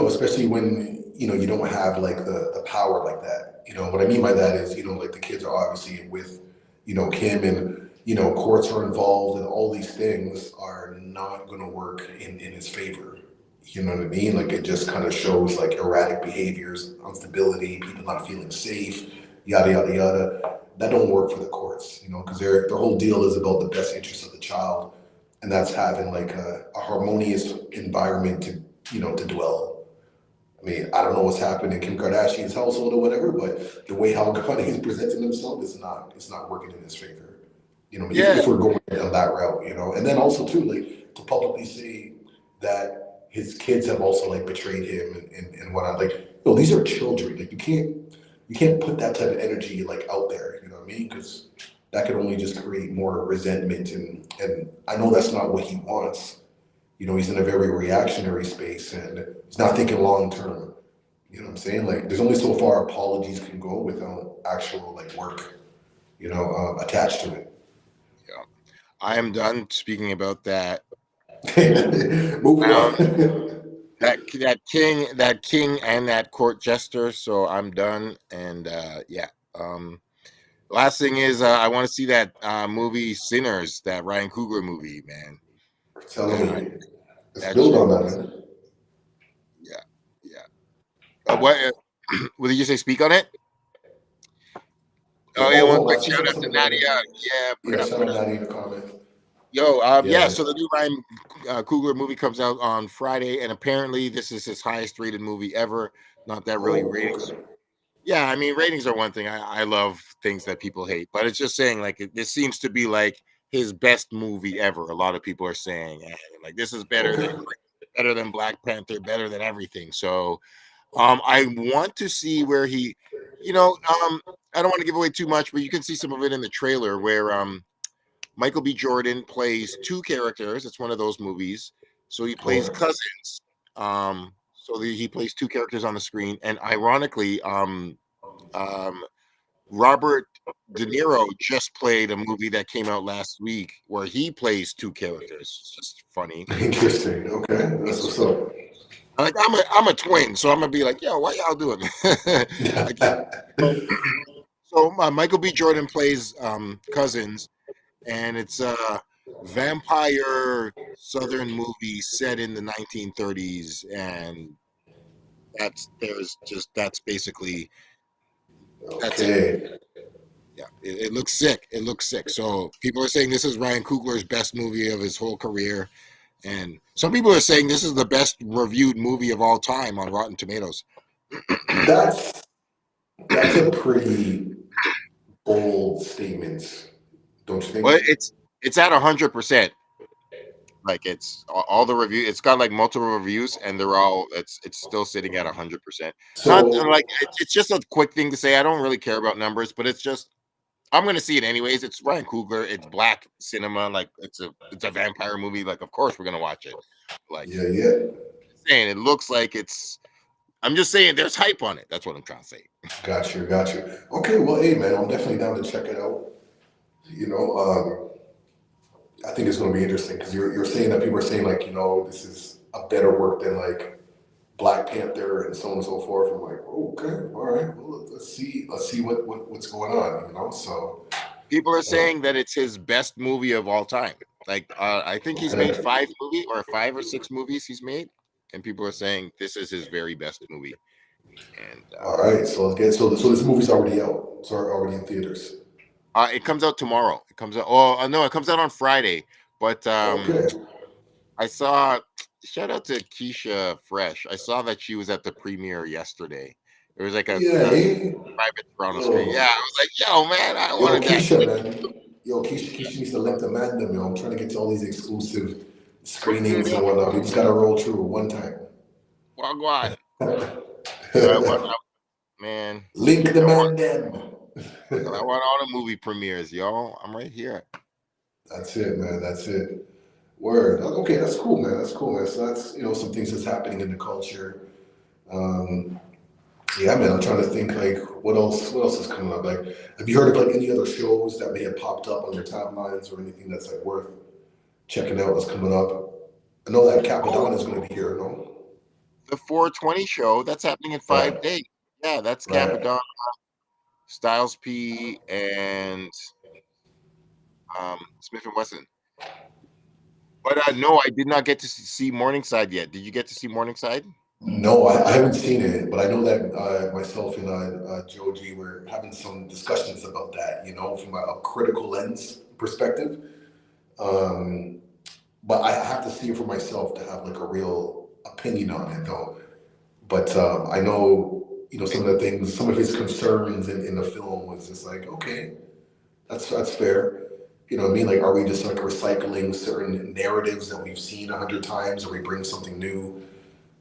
especially when you don't have like the power like that. What I mean by that is like the kids are obviously with Kim, and courts are involved, and all these things are not going to work in his favor. You know what I mean? Like it just kind of shows like erratic behaviors, instability, people not feeling safe, yada yada yada. That don't work for the courts, because their whole deal is about the best interest of the child, and that's having like a harmonious environment to dwell. I mean, I don't know what's happened in Kim Kardashian's household or whatever, but the way how Kanye is presenting himself is not it's not working in his favor. Yeah, If we're going down that route, and then also too, like to publicly say that his kids have also like betrayed him and whatnot. Like, these are children. Like you can't put that type of energy like out there. You know what I mean? Because that could only just create more resentment, and I know that's not what he wants. He's in a very reactionary space and he's not thinking long term. You know what I'm saying? Like, there's only so far apologies can go without actual like work, attached to it. I am done speaking about that. Moving Um, on. that king and that court jester. So I'm done. And yeah. Last thing is I want to see that movie Sinners, that Ryan Coogler movie, man. Telling Uh, you, let's that build shit. on that, man. Yeah, yeah. What? What did you say? Speak on it. Oh yeah, Oh one no, I quick see shout out to something about Nadia. it. Yeah, put Yeah, it up, shout put out it up. Natty in the comment. Yo, yeah. Yeah. So the new Ryan Coogler movie comes out on Friday, and apparently this is his highest rated movie ever. Not that really Oh, ratings. okay. Yeah, I mean ratings are one thing. I love things that people hate, but it's just saying like this seems to be like his best movie ever. A lot of people are saying and, like this is Okay. better than Black Panther, better than everything. So I want to see where he, you know, I don't want to give away too much, but you can see some of it in the trailer where Michael B. Jordan plays two characters. It's one of those movies. So he plays Okay. cousins. He plays two characters on the screen, and ironically, um, Robert De Niro just played a movie that came out last week where he plays two characters. It's just funny. Interesting. Okay. That's what's up. Like I'm a twin, so I'm gonna be like, yo, what y'all doing? I can't. So, Michael B. Jordan plays cousins, and it's a vampire Southern movie set in the 1930s, and that's basically that's it. Okay. Yeah, it looks sick. It looks sick. So people are saying this is Ryan Coogler's best movie of his whole career, and some people are saying this is the best reviewed movie of all time on Rotten Tomatoes. That's that's a pretty bold statement, don't you Well, think? it's at 100%. Like it's all the review. It's got like multiple reviews, and they're all it's still sitting at 100%. Not So like it's just a quick thing to say. I don't really care about numbers, but it's just I'm gonna see it anyways. It's Ryan Coogler. It's black cinema. Like it's a vampire movie. Like of course we're gonna watch it. Like yeah, yeah. saying it looks like it's. I'm just saying there's hype on it. That's what I'm trying to say. Got you, got you. Okay, well, hey, man, I'm definitely down to check it out. You know, I think it's going to be interesting because you're saying that people are saying like, this is a better work than like Black Panther and so on and so forth. I'm like, oh, okay, all right, well, let's see what's going on. So People are uh, saying that it's his best movie of all time. Like I think he's made okay, 5 or 6 movies he's made, and people are saying this is his very best movie. And all right. So let's get so this movie's already out. It's already in theaters. it comes out tomorrow. It comes out. Oh no, it comes out on Friday. But Okay. I saw. Shout out to Keisha Fresh. I saw that she was at the premiere yesterday. There was like Yeah, a hey, private Toronto screen. Yeah, yo, I was like, yo, man, I yo, wanted that. Keisha, man, yo, Keisha needs to link the man, them, yo. I'm trying to get to all these exclusive screenings and whatnot. We just gotta roll through one time. Wagwan. Man, Link the I want, man, them. I want all the movie premieres, y'all. I'm right here. That's it, man. That's it. Word. Okay, that's cool, man. That's cool, man. So that's some things that's happening in the culture. Um, yeah, man. I'm trying to think like what else. What else is coming up? Like, have you heard of like any other shows that may have popped up on your timelines or anything that's like worth checking out? That's coming up. I know that Oh, Capadon is going to be here. No. the 420 show. That's happening in Right. 5 days. Yeah, that's Right. Capadon, Styles P, and Smith and Wesson. But no, I did not get to see Morningside yet. Did you get to see Morningside? No, I haven't seen it, but I know that myself and Joji were having some discussions about that, from a critical lens perspective. Um, but I have to see it for myself to have like a real opinion on it, though. But I know, some of the things, some of his concerns in the film was just like, okay, that's fair. You know what I mean? Like, are we just like recycling certain narratives that we've seen 100 times, or we bring something new?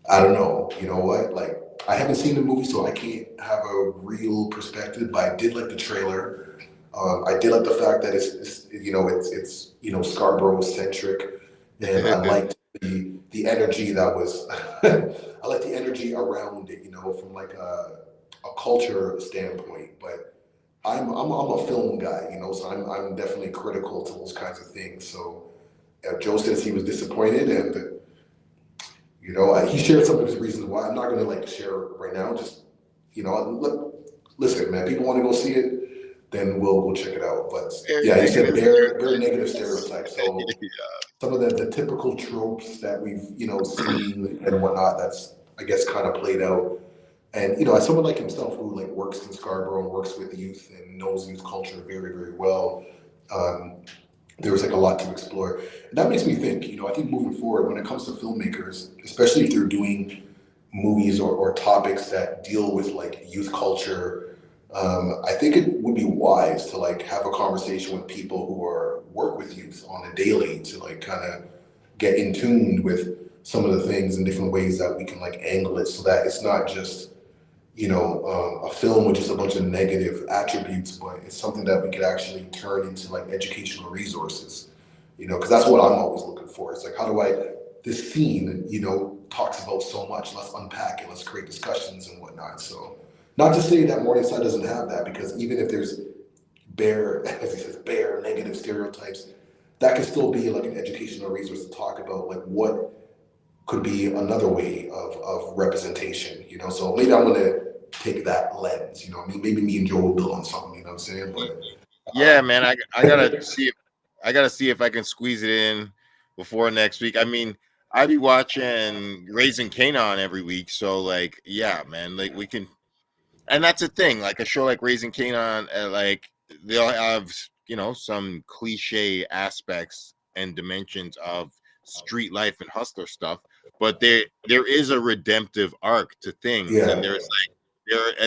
I don't know. You know what? Like, I haven't seen the movie, so I can't have a real perspective. But I did like the trailer. I did like the fact that it's Scarborough centric, and I liked the energy that was. I like the energy around it. From like a culture standpoint, but I'm a film guy, you know, so I'm definitely critical to those kinds of things. So Joe says he was disappointed, and you know, he shared some of his reasons why. I'm not going to like share right now. Just you know, listen, man. People want to go see it, then we'll check it out. But Very yeah, he said negative bare stereotype. negative stereotypes. So some of the typical tropes that we've seen and whatnot. That's I guess kind of played out. And as someone like himself who like works in Scarborough and works with youth and knows youth culture very very well. Um, there was like a lot to explore. And that makes me think, I think moving forward, when it comes to filmmakers, especially if they're doing movies or topics that deal with like youth culture, I think it would be wise to like have a conversation with people who are work with youth on a daily to like kind of get in tune with some of the things and different ways that we can like angle it so that it's not just a film with just a bunch of negative attributes, but it's something that we could actually turn into like educational resources, because that's what I'm always looking for. It's like, how do this scene, talks about so much, let's unpack it, let's create discussions and whatnot. So, not to say that Morningside doesn't have that, because even if there's bare, as he says, bare negative stereotypes, that can still be like an educational resource to talk about, like what could be another way of representation, So maybe I'm gonna take that lens, maybe me and Joe will build on something, you know what I'm saying? But Yeah, man, I gotta see if I can squeeze it in before next week. I mean, I be watching Raising Kanan every week, so like, yeah, man, like we can, and that's the thing. Like a show like Raising Kanan, like they'll have some cliche aspects and dimensions of street life and hustler stuff, but there is a redemptive arc to things, and yeah, there's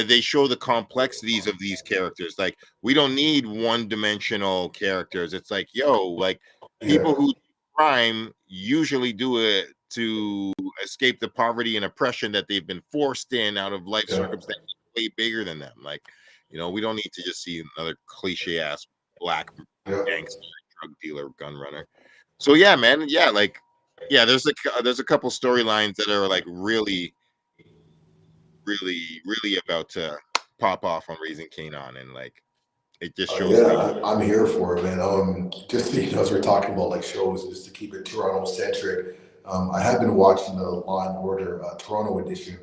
they show the complexities of these characters. Like we don't need one-dimensional characters. It's like, like yeah, people who do crime usually do it to escape the poverty and oppression that they've been forced in out of life yeah, circumstances way bigger than them. Like, we don't need to just see another cliche ass black yeah. gangster, drug dealer, gun runner. So yeah, man, yeah, like yeah, there's a couple storylines that are like really really about to pop off on Raising Kanan, and like it just shows Yeah, the I'm here for it, man. Just as we're talking about like shows, just to keep it Toronto centric, I have been watching the Law and Order Toronto edition.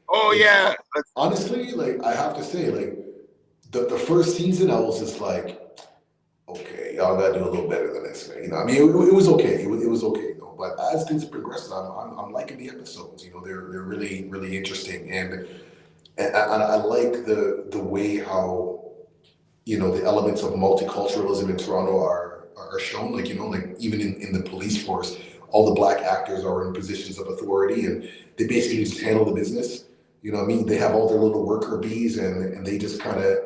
oh It's yeah, honestly like I have to say like the first season I was just like, okay, y'all gotta do a little better than this, man. I mean, it was okay. It was okay, though. But as things have progressed, I'm liking the episodes. They're really really interesting, and I like the way how the elements of multiculturalism in Toronto are shown. Like like even in the police force, all the black actors are in positions of authority, and they basically just handle the business. You know what I mean? They have all their little worker bees, and they just kind of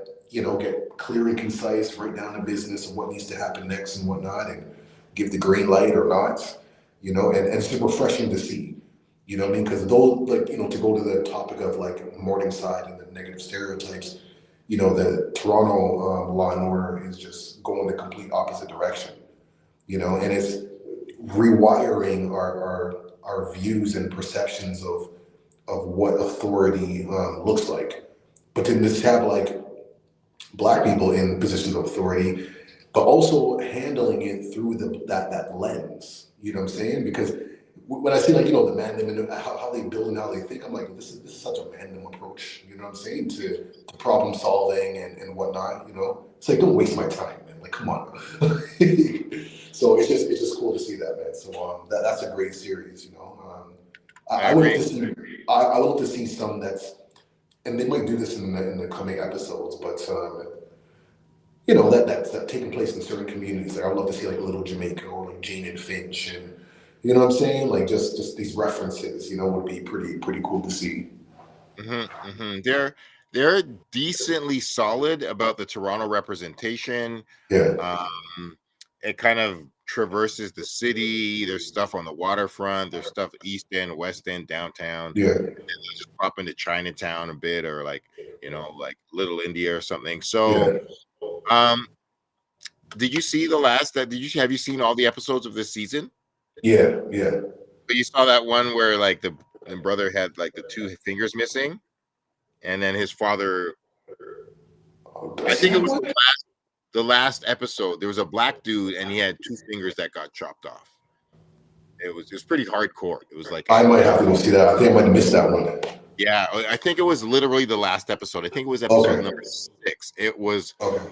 get clear and concise, write down the business of what needs to happen next and whatnot, and give the green light or not. And it's just refreshing to see. You know what I mean? Because those, like, to go to the topic of like Morningside and the negative stereotypes, the Toronto Law and Order is just going the complete opposite direction, and it's rewiring our views and perceptions of what authority looks like. But then just have like black people in positions of authority, but also handling it through that lens. You know what I'm saying? Because when I see like the Mandem and how they build and how they think, I'm like, this is such a Mandem approach. You know what I'm saying to problem solving and whatnot. It's like, don't waste my time, man. Like, come on. So it's just cool to see that, man. So that's a great series. I I would love agree. to see I would love to see some that's, and they might do this in the coming episodes, but that's taking place in certain communities. Like I would love to see like Little Jamaica or like Jane and Finch, and what I'm saying, like just these references, would be pretty cool to see. They're decently solid about the Toronto representation. Yeah, It kind of traverses the city. There's stuff on the waterfront. There's stuff East End, West End, downtown. yeah, Just pop into Chinatown a bit, or like like Little India or something. So, yeah, um, did you see the last? That did you have you seen all the episodes of this season? yeah, yeah. But you saw that one where like the brother had like the two fingers missing, and then his father Did I I see think it that was one? the last episode. There was a black dude and he had 2 fingers that got chopped off. It was pretty hardcore. It was like I a might have to go see that. I think I might have missed that one. yeah. I think it was literally the last episode. I think it was episode Okay. number 6. It was Okay.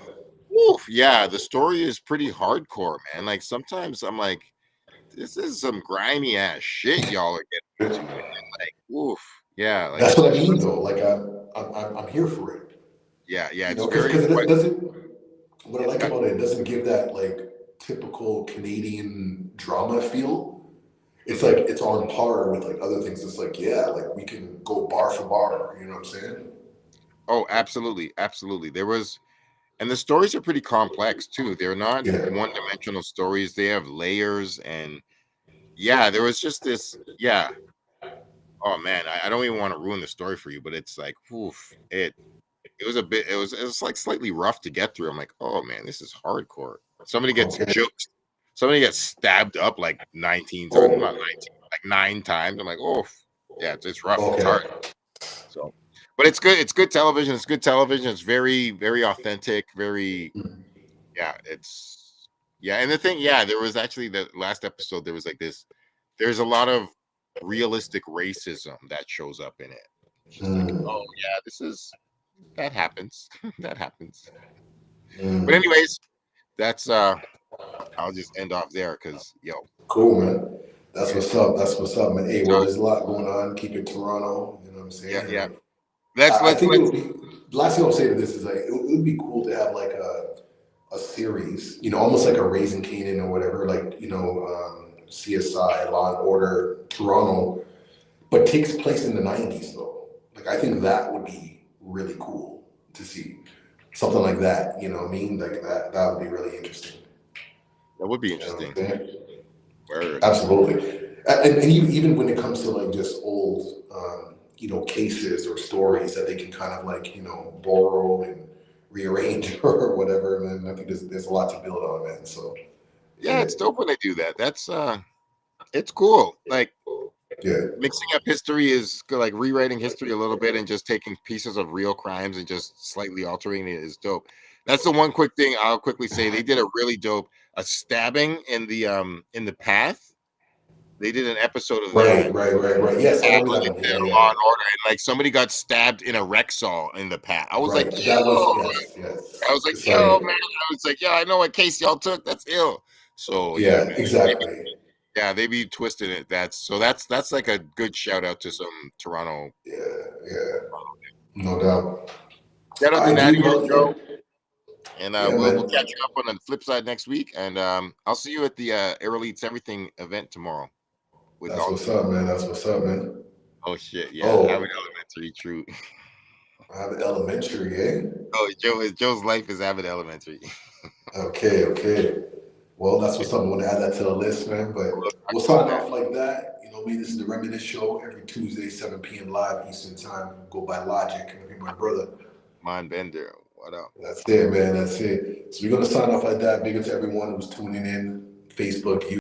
woof, yeah. The story is pretty hardcore, man. Like sometimes I'm like, this is some grimy ass shit y'all are getting into, man. Like woof, yeah. Like That's what I mean, though. Like I'm here for it. yeah, yeah. You It's know, because very it doesn't. What I it's like got about it doesn't give that like typical Canadian drama feel. It's like it's on par with like other things. It's like yeah, like we can go bar for bar. You know what I'm saying? oh, absolutely, absolutely. There was and the stories are pretty complex too. They're not Yeah. one-dimensional stories. They have layers and yeah, there was just this yeah. Oh man, I don't even want to ruin the story for you, but it's like oof, it was a bit it was like slightly rough to get through. I'm like, oh man, this is hardcore. Somebody gets Okay. joked, somebody gets stabbed up like 19 times, not 19, Oh. like 9 times. I'm like, oh yeah, it's rough, it's Okay. hard. So but it's good television, it's good television, it's very, very authentic, very yeah, it's yeah, and the thing, yeah, there was actually the last episode, there was like this, there's a lot of realistic racism that shows up in it. It's just like, Mm. oh yeah, this is that happens. That happens. But Mm. anyways, that's I'll just end off there because yo, Cool, man. That's yeah. what's up. That's what's up, man. Hey, well, So there's a lot going on. Keep it Toronto. You know what I'm yeah, saying? yeah. And Let's I let's think it let's would be. The last thing I'll say to this is like it would be cool to have like a series. You know, almost like a Raising Kanan or whatever. Like you know, CSI, Law and Order, Toronto, but takes place in the '90s though. Like I think that would be really cool to see something like that. You know what I mean? Like that would be really interesting. that would be You know what interesting. I'm saying? Word. Absolutely. And even when it comes to like just old, you know, cases or stories that they can kind of like, you know, borrow and rearrange or whatever, man, I think there's a lot to build on, man. So, Yeah, yeah, it's dope when they do that. That's it's cool. Like yeah, mixing up history is like rewriting history a little bit and just taking pieces of real crimes and just slightly altering it is dope. That's the one quick thing I'll quickly say. They did a really dope a stabbing in the path. They did an episode of that. right. Yes, I Yeah, remember on that one. the Yeah, Law yeah, and Order, and like somebody got stabbed in a Rexall in the path. I was like, right. yo, That was yes. I was like, It's yo, like, man. I was like, yo, I know what case y'all took. That's ill. So yeah, yeah, man. exactly. Yeah, they be twisting it. That's like a good shout out to some Toronto. Yeah, yeah, no doubt. Shout out All to right, Natty, G. Well, yeah, Joe, and yeah, we'll man. catch you up on the flip side next week. And I'll see you at the Air Eats Everything event tomorrow with That's what's Dalton. up, man. That's what's up, man. Oh shit, yeah, Abbott Oh, Elementary, true. I have elementary, eh? Oh, Joe's life is Abbott Elementary. Okay. Well, that's what's up. I want to add that to the list, man. We'll But talk we'll about sign that. off like that. You know me, this is the Reminisce Show every Tuesday, 7 p.m. live Eastern Time. Go by Logic. And my brother. Mindbender, what up? That's it, man. That's it. So we're going to sign off like that. Big up to everyone who's tuning in. Facebook,